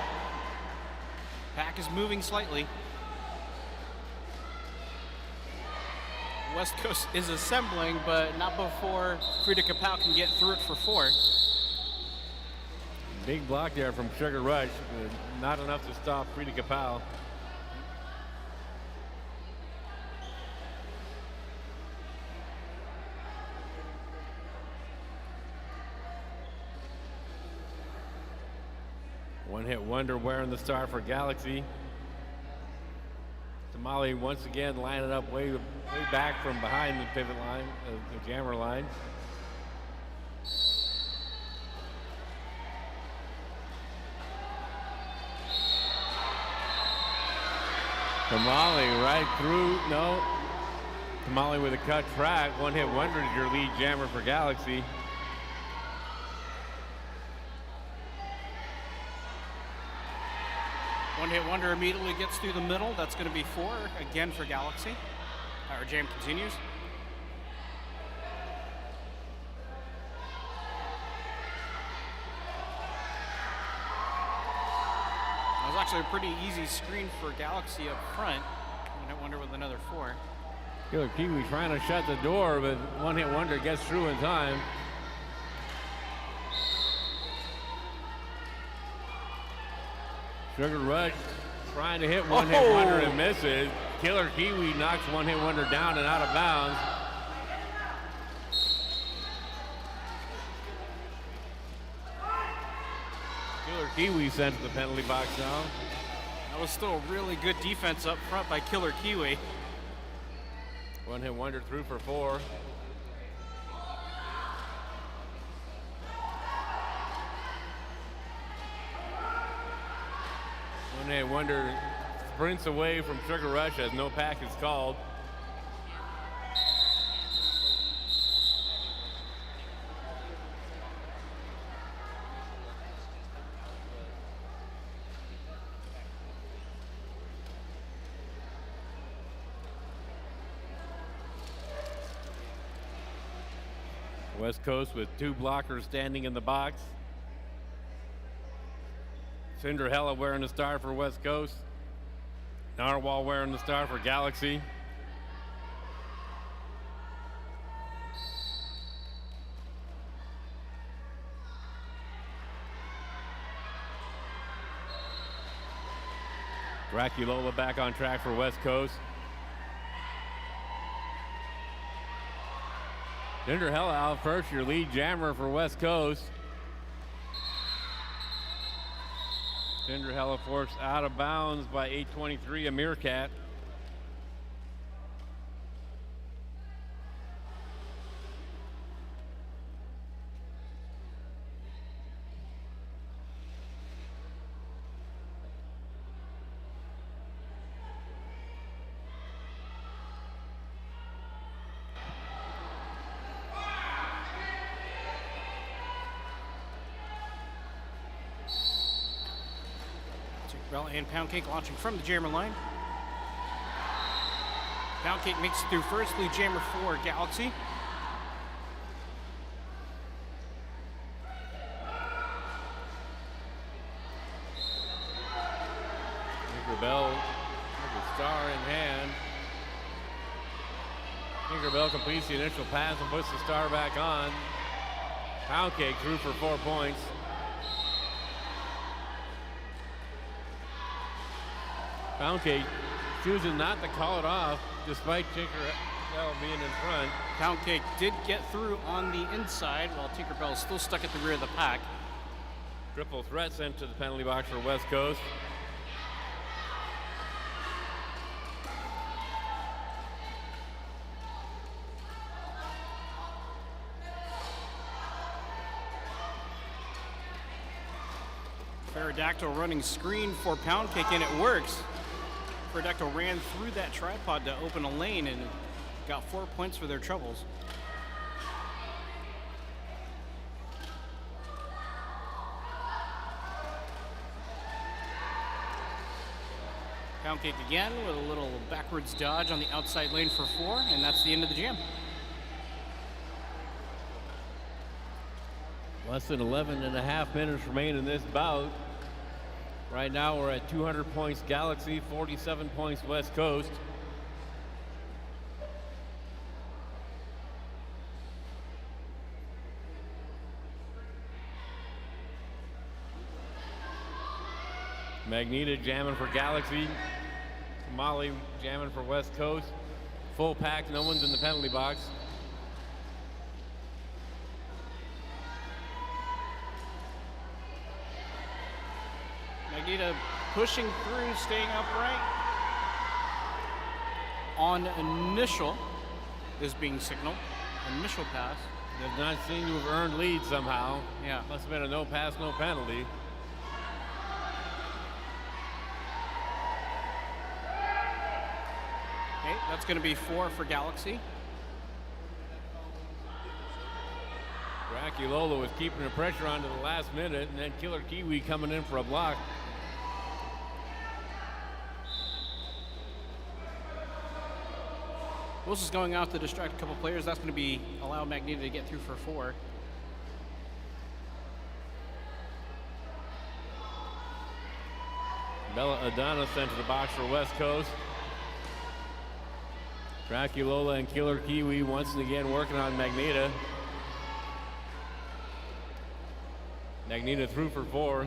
Pack is moving slightly. West Coast is assembling, but not before Frida Kapow can get through it for 4. Big block there from Sugar Rush, but not enough to stop Frida Kapow. One-hit wonder wearing the star for Galaxy. Tamale once again lining up way back from behind the pivot line, the jammer line. Tamale right through, no. Tamale with a cut track. One-hit wonder is your lead jammer for Galaxy. One-hit wonder immediately gets through the middle. That's going to be 4 again for Galaxy. Our jam continues. That was actually a pretty easy screen for Galaxy up front. One-hit wonder with another 4. Killer Kiwi trying to shut the door, but one-hit wonder gets through in time. Sugar Rush trying to hit one-hit wonder and misses. Killer Kiwi knocks one-hit wonder down and out of bounds. Killer Kiwi sent to the penalty box now. That was still a really good defense up front by Killer Kiwi. One-hit wonder through for 4. And they wonder, sprints away from Sugar Rush as no pack is called. West Coast with 2 blockers standing in the box. Cinderella wearing the star for West Coast. Narwhal wearing the star for Galaxy. Draculola back on track for West Coast. Cinderella out first, your lead jammer for West Coast. Cinderella forced out of bounds by 8:23, a Meerkat. Bell and Pound Cake launching from the jammer line. Pound Cake makes it through first, lead jammer for Galaxy. Tinkerbell with the star in hand. Tinkerbell completes the initial pass and puts the star back on. Pound Cake through for 4 points. Pound Cake choosing not to call it off despite Tinkerbell being in front. Pound Cake did get through on the inside while Tinkerbell is still stuck at the rear of the pack. Triple threat sent to the penalty box for West Coast. Pterodactyl running screen for Pound Cake, and it works. Pterodactyl ran through that tripod to open a lane and got 4 points for their troubles. Pound Cake again with a little backwards dodge on the outside lane for 4, and that's the end of the jam. Less than 11 and a half minutes remain in this bout. Right now we're at 200 points Galaxy, 47 points West Coast. Magneta jamming for Galaxy. Tamale jamming for West Coast. Full pack, no one's in the penalty box. Magneta pushing through, staying upright. On initial is being signaled. Initial pass. Does not seem to have earned lead somehow. Yeah. Must have been a no pass, no penalty. Okay, that's going to be 4 for Galaxy. Draculola was keeping the pressure on to the last minute, and then Killer Kiwi coming in for a block. Wills is going out to distract a couple players. That's going to be allow Magneta to get through for 4. Bella Adana sent to the box for West Coast. Draculola and Killer Kiwi once again working on Magneta. Magneta through for 4.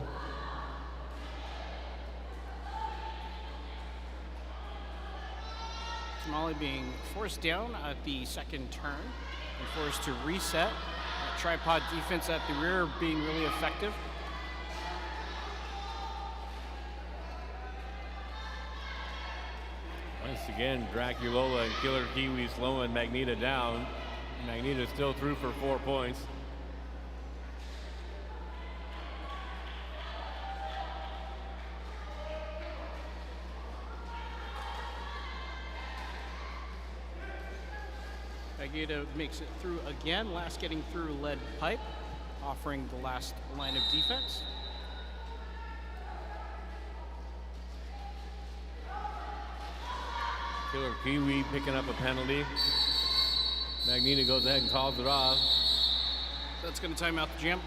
Tamale being forced down at the second turn and forced to reset. That tripod defense at the rear being really effective. Once again, Draculola and Killer Kiwi slowing Magneta down. Magneta still through for 4 points. Vegeta makes it through again, last getting through lead pipe, offering the last line of defense. Killer Kiwi picking up a penalty. Magneto goes ahead and calls it off. That's going to time out the jam.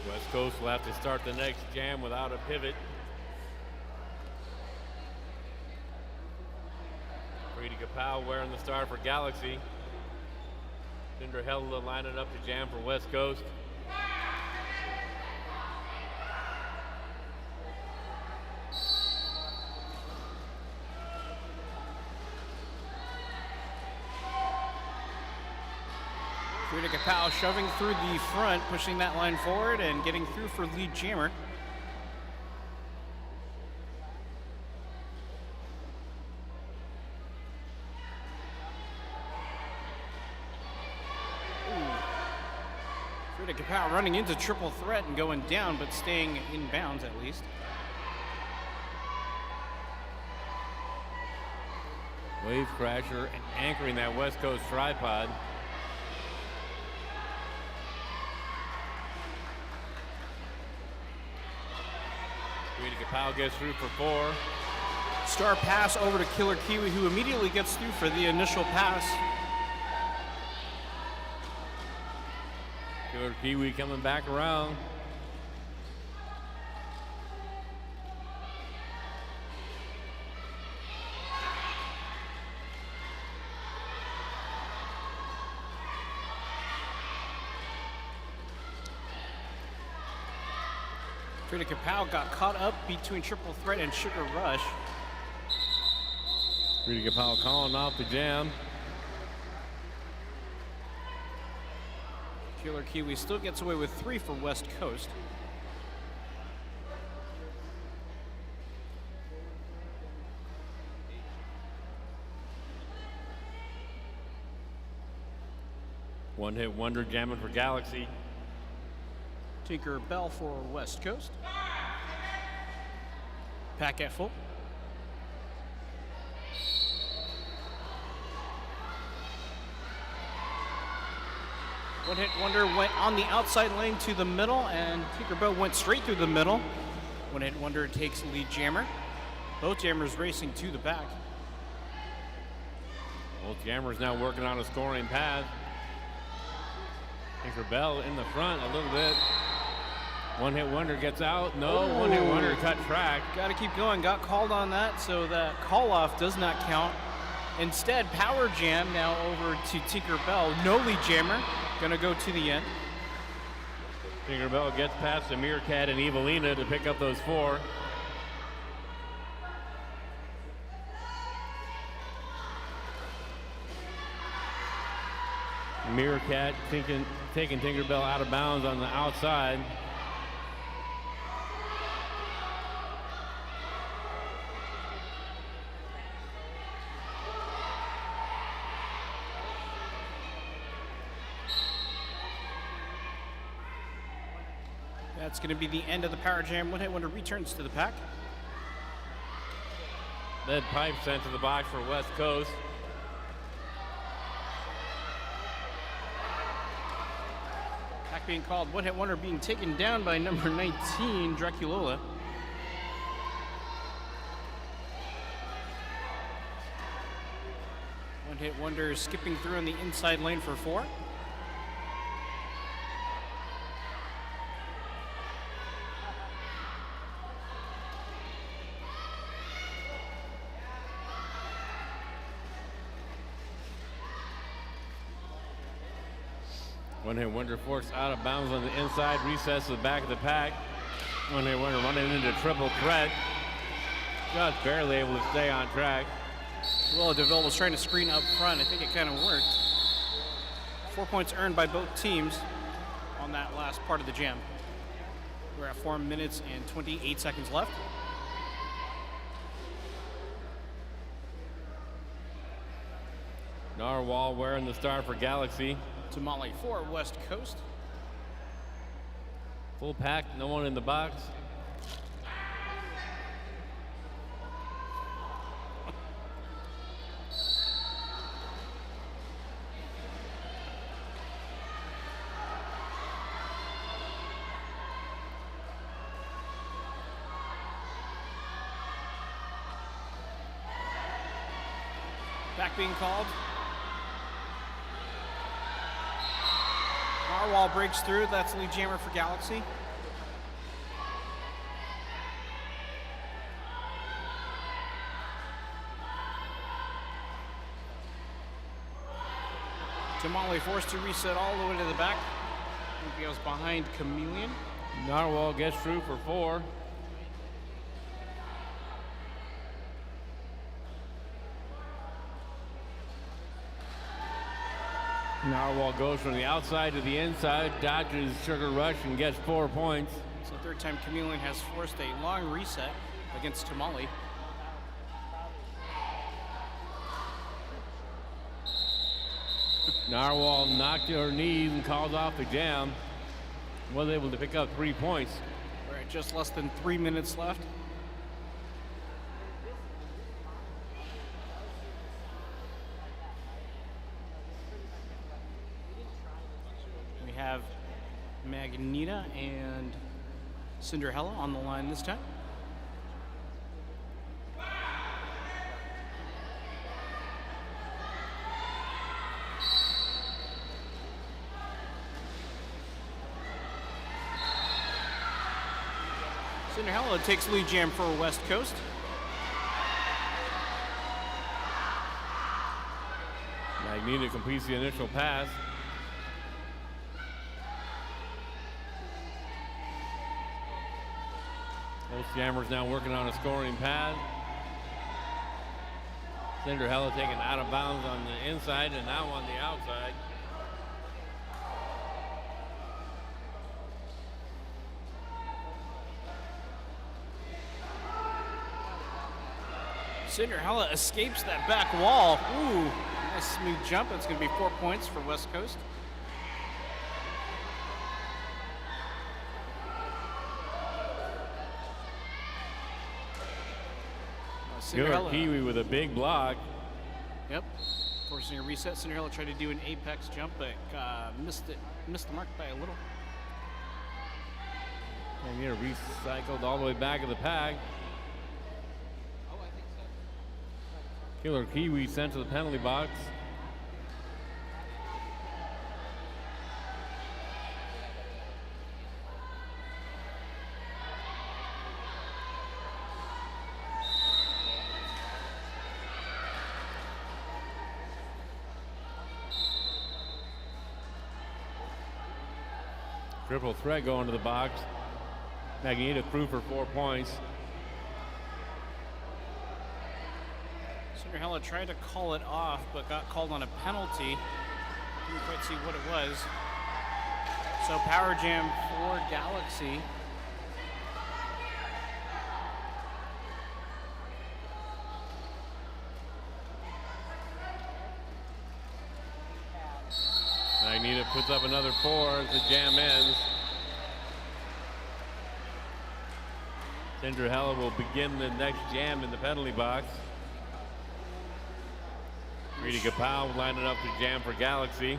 West Coast will have to start the next jam without a pivot. Frida Kapow wearing the star for Galaxy. Cinderella lining up to jam for West Coast. Frida Kapow shoving through the front, pushing that line forward and getting through for lead jammer. Frida Kapow running into triple threat and going down, but staying in bounds at least. Wave crasher and anchoring that West Coast tripod. Frida Kapow gets through for 4. Star pass over to Killer Kiwi, who immediately gets through for the initial pass. Killer Kiwi coming back around. Frida Kapow got caught up between Triple Threat and Sugar Rush. Frida Kapow calling off the jam. Killer Kiwi still gets away with 3 for West Coast. One hit wonder jamming for Galaxy. Tinker Bell for West Coast. Pack at full. One hit wonder went on the outside lane to the middle, and Tinkerbell went straight through the middle. One hit wonder takes lead jammer. Both jammers racing to the back. Both jammers now working on a scoring path. Tinkerbell in the front a little bit. One hit wonder gets out. No, Ooh. One hit wonder cut track. Got to keep going. Got called on that, so that call off does not count. Instead, power jam now over to Tinkerbell. No lead jammer. Gonna go to the end. Tinkerbell gets past the Meerkat and Evelina to pick up those 4. Meerkat taking Tinkerbell out of bounds on the outside. That's going to be the end of the power jam. One hit wonder returns to the pack. Lead pipe sent to the box for West Coast. Pack being called. One hit wonder being taken down by number 19, Draculola. One hit wonder skipping through on the inside lane for 4. One hit wonder forced out of bounds on the inside, recess to the back of the pack. One hit wonder running into triple threat. Just barely able to stay on track. Well, DeVille was trying to screen up front. I think it kind of worked. 4 points earned by both teams on that last part of the jam. We're at 4 minutes and 28 seconds left. Narwhal wearing the star for Galaxy. Tamale for West Coast. Full pack, no one in the box. Back being called. Narwhal breaks through. That's lead jammer for Galaxy. Tamale forced to reset all the way to the back. He goes behind Chameleon. Narwhal gets through for 4. Narwhal goes from the outside to the inside, dodges Sugar Rush, and gets 4 points. So third time Chameleon has forced a long reset against Tamale. Narwhal knocked her knees and called off the jam. Was able to pick up 3 points. We're at just less than 3 minutes left. We have Magneta and Cinderella on the line this time. Cinderella takes lead jam for West Coast. Magneta completes the initial pass. Both jammers now working on a scoring pad. Cinderella taken out of bounds on the inside and now on the outside. Cinderella escapes that back wall. Ooh, nice smooth jump. That's going to be 4 points for West Coast. Cinderella Kiwi with a big block. Yep, forcing a reset. Cinderella tried to do an apex jump, but missed the mark by a little. And here recycled all the way back of the pack. Killer Kiwi sent to the penalty box. Triple threat going to the box. Magneta through for 4 points. Cinderella tried to call it off, but got called on a penalty. Didn't quite see what it was. So power jam for Galaxy. Magneta puts up another 4 as the jam ends. Cinderella will begin the next jam in the penalty box. Rita Kapow lining up to jam for Galaxy.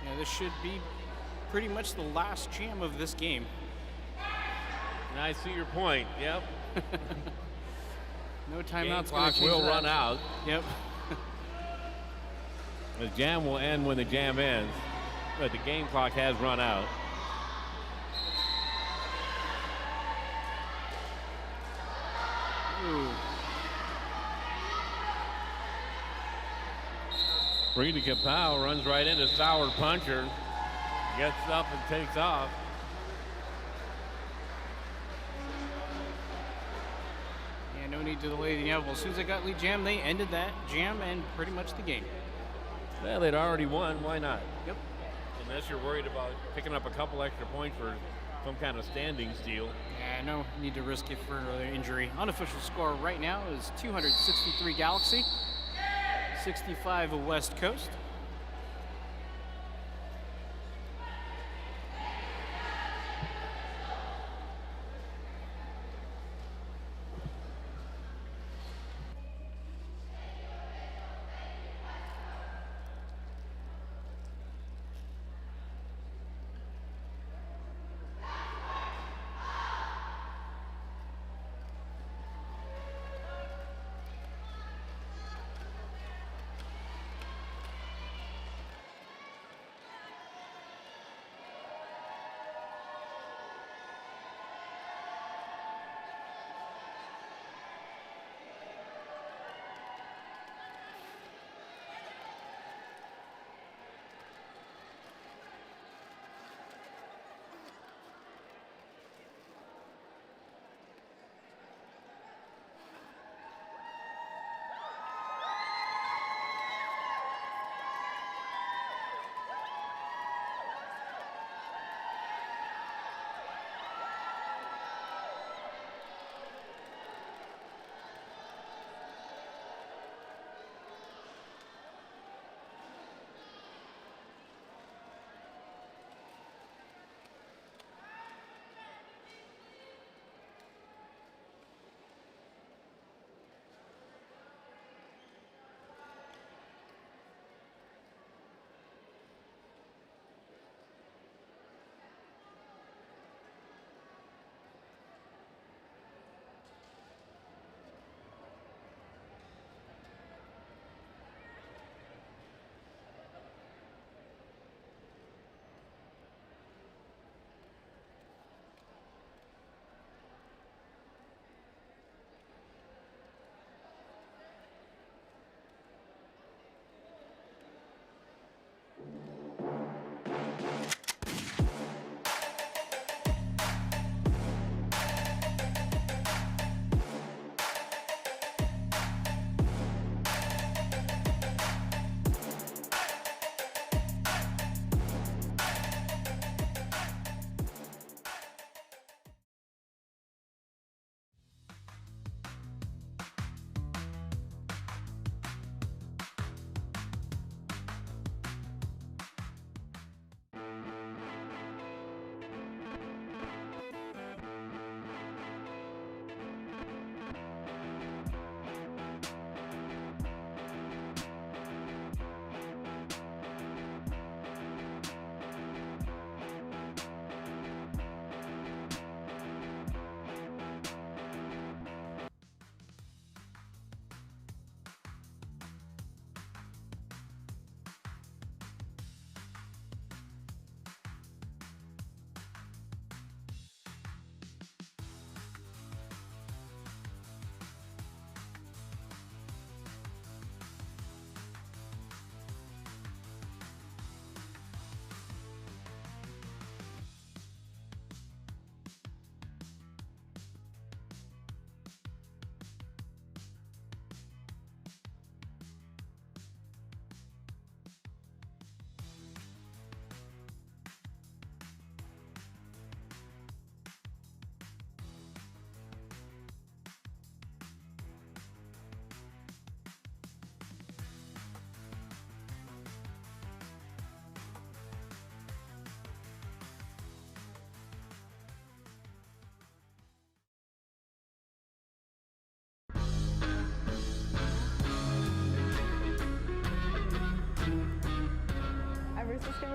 Yeah, this should be pretty much the last jam of this game. And I see your point. Yep. No timeouts. Game clock will run out. Yep. The jam will end when the jam ends, but the game clock has run out. Ooh. Rita Kapow runs right into Sour Puncher, gets up and takes off. Yeah, no need to delay the inevitable. As soon as they got lead jam, they ended that jam and pretty much the game. Well, they'd already won. Why not? Yep. Unless you're worried about picking up a couple extra points for some kind of standing steal. Yeah, no need to risk it for another injury. Unofficial score right now is 263 Galaxy, 65 of West Coast.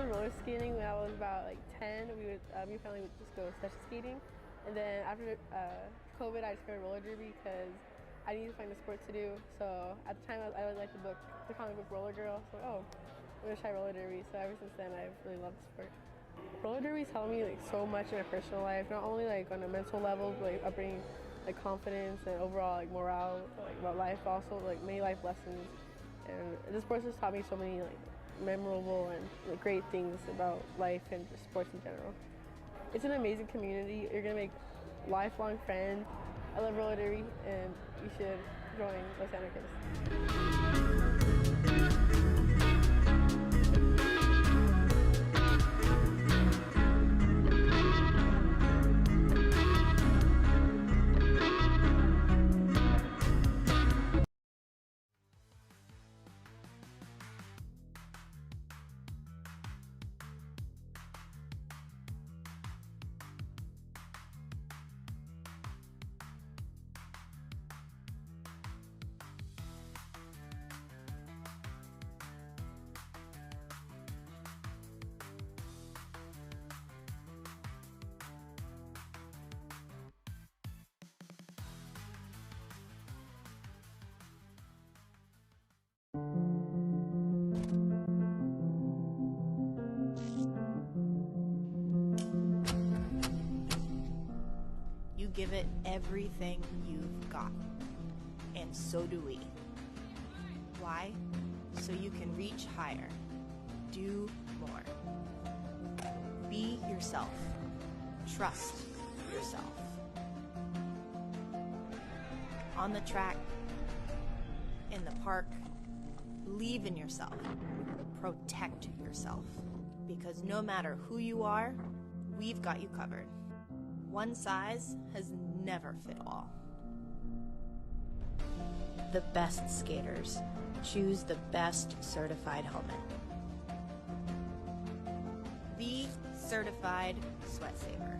discovered roller skating when I was about like 10. Me and family would just go session skating, and then after COVID, I discovered roller derby because I needed to find a sport to do. So at the time, I really liked the comic book Roller Girl. So I'm gonna try roller derby. So ever since then, I've really loved the sport. Roller derby's helped me like so much in my personal life, not only like on a mental level, but like upbringing, like confidence and overall like morale, like about life, also like many life lessons. And this sport has taught me so many like memorable and like, great things about life and just sports in general. It's an amazing community. You're gonna make lifelong friends. I love roller derby, and you should join Los Anarchists. You give it everything you've got. And so do we. Why? So you can reach higher. Do more. Be yourself. Trust yourself. On the track, in the park, believe in yourself. Protect yourself. Because no matter who you are, we've got you covered. One size has never fit all. The best skaters choose the best certified helmet. The Certified Sweat Saver.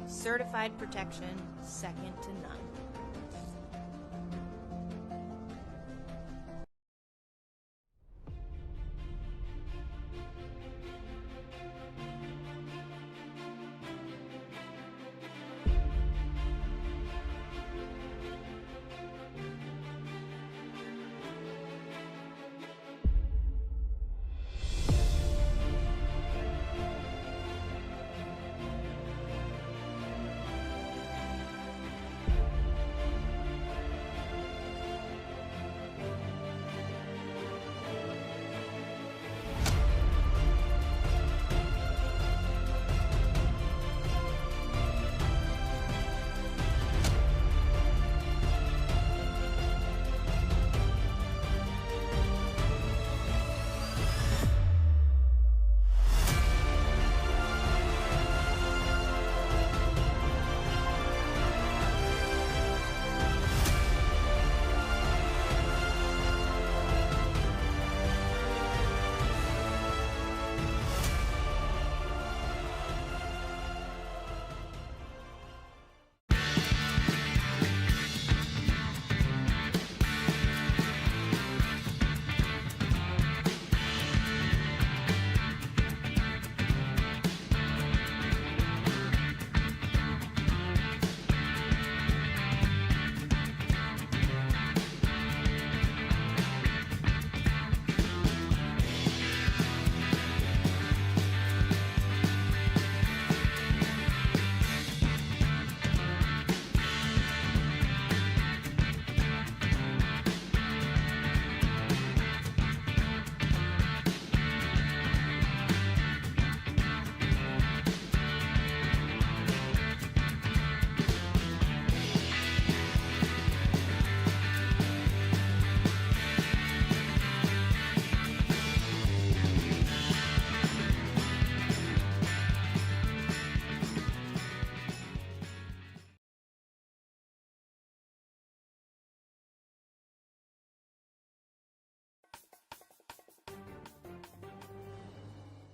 Certified protection second to none.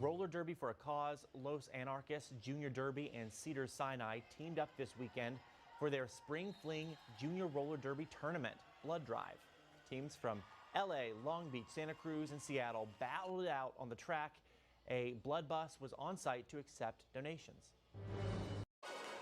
Roller Derby for a Cause, Los Anarchists Junior Derby, and Cedars-Sinai teamed up this weekend for their Spring Fling Junior Roller Derby Tournament Blood Drive. Teams from LA, Long Beach, Santa Cruz, and Seattle battled it out on the track A blood bus was on site to accept donations.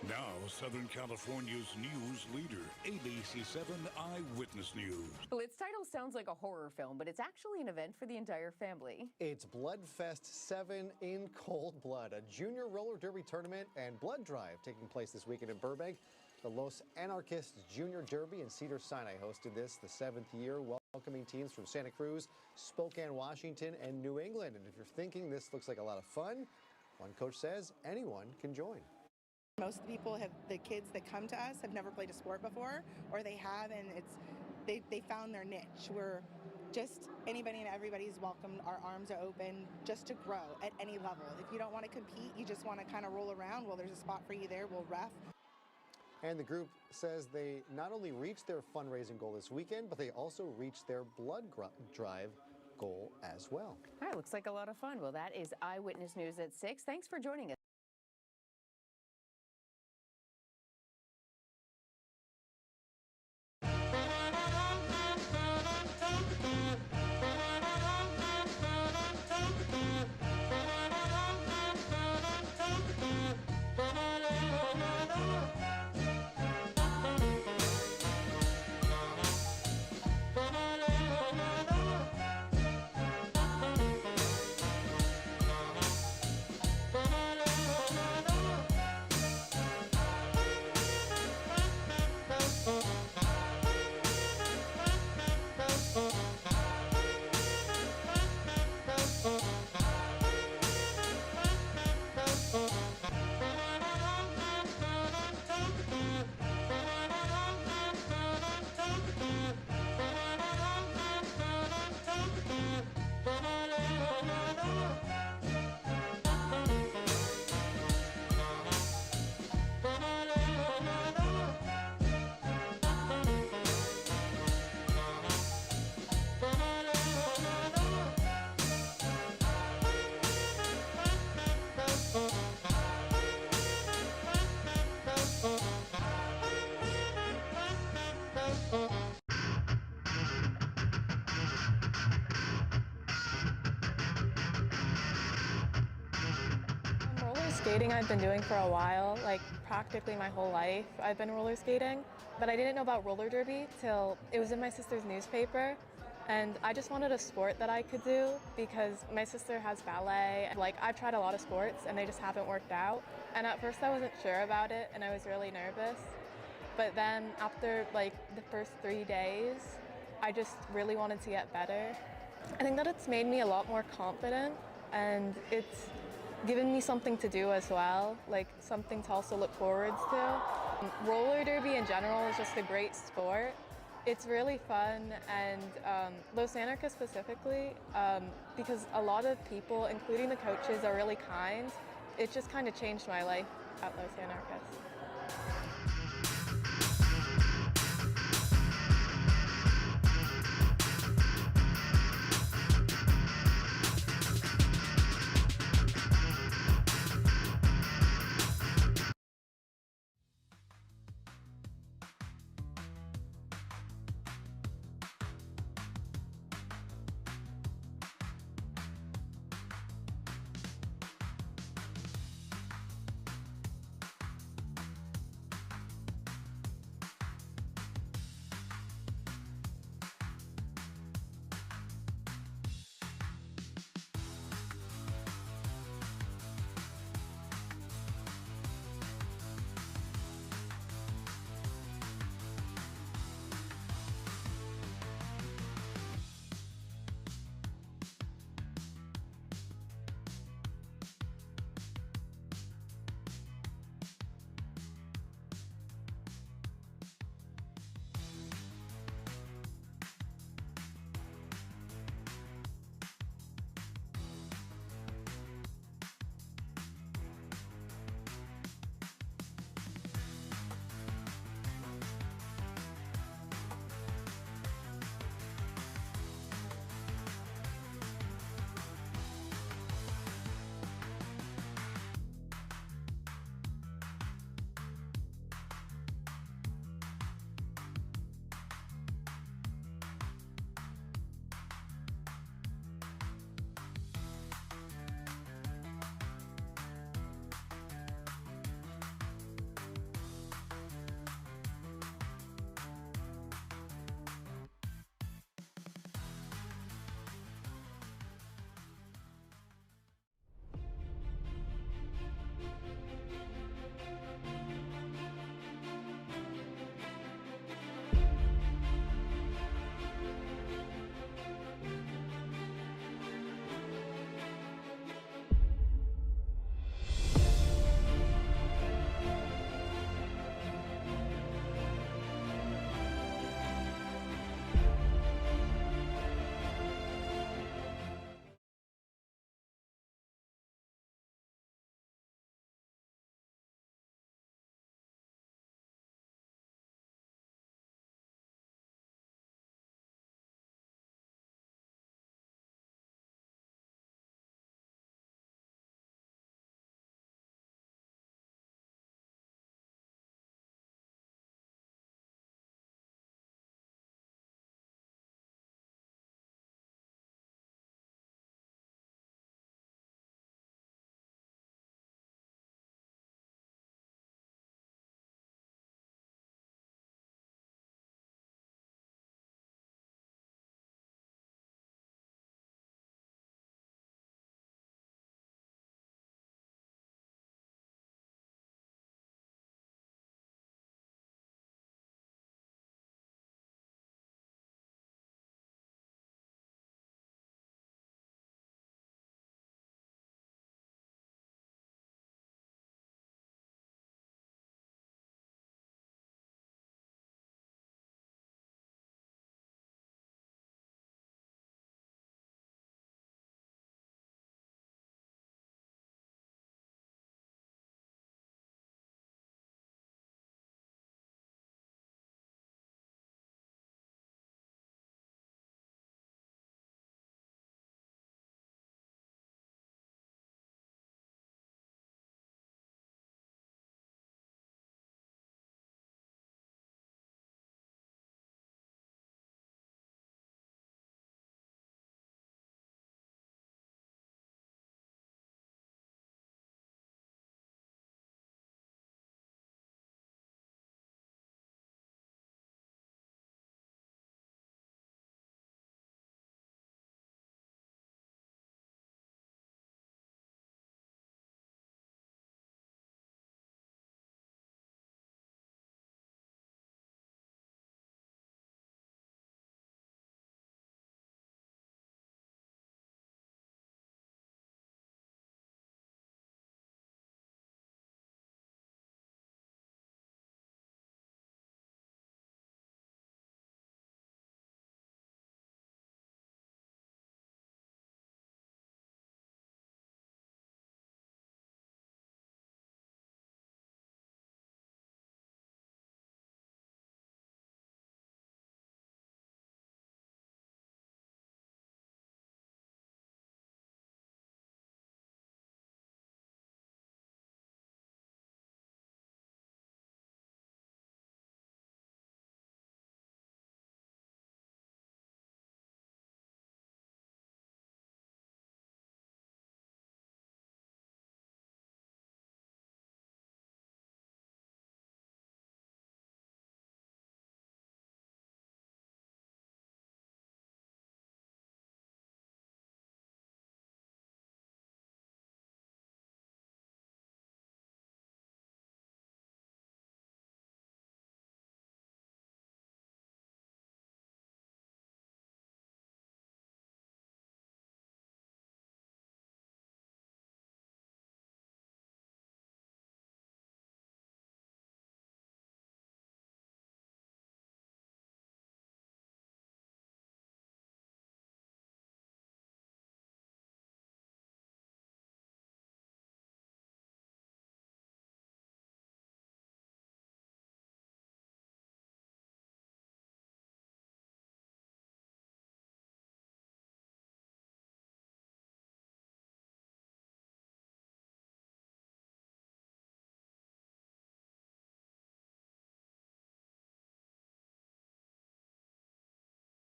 Now, Southern California's news leader, ABC 7 Eyewitness News. Its title sounds like a horror film, but it's actually an event for the entire family. It's Bloodfest 7 in cold blood, a junior roller derby tournament and blood drive taking place this weekend in Burbank. The Los Anarchists Junior Derby in Cedars-Sinai hosted this, the 7th year, welcoming teams from Santa Cruz, Spokane, Washington, and New England. And if you're thinking this looks like a lot of fun, one coach says anyone can join. Most of the people the kids that come to us have never played a sport before, or they have, and they found their niche. We're just anybody and everybody's welcome. Our arms are open just to grow at any level. If you don't want to compete, you just want to kind of roll around, well, there's a spot for you there. We'll ref. And the group says they not only reached their fundraising goal this weekend, but they also reached their blood drive goal as well. All right, looks like a lot of fun. Well, that is Eyewitness News at 6. Thanks for joining us. Skating I've been doing for a while, like practically my whole life I've been roller skating, but I didn't know about roller derby till it was in my sister's newspaper, and I just wanted a sport that I could do because my sister has ballet. Like, I've tried a lot of sports and they just haven't worked out, and at first I wasn't sure about it and I was really nervous, but then after like the first 3 days I just really wanted to get better. I think that it's made me a lot more confident, and it's given me something to do as well, like something to also look forwards to. Roller derby in general is just a great sport. It's really fun, and Los Anarchists specifically, because a lot of people, including the coaches, are really kind. It just kind of changed my life at Los Anarchists.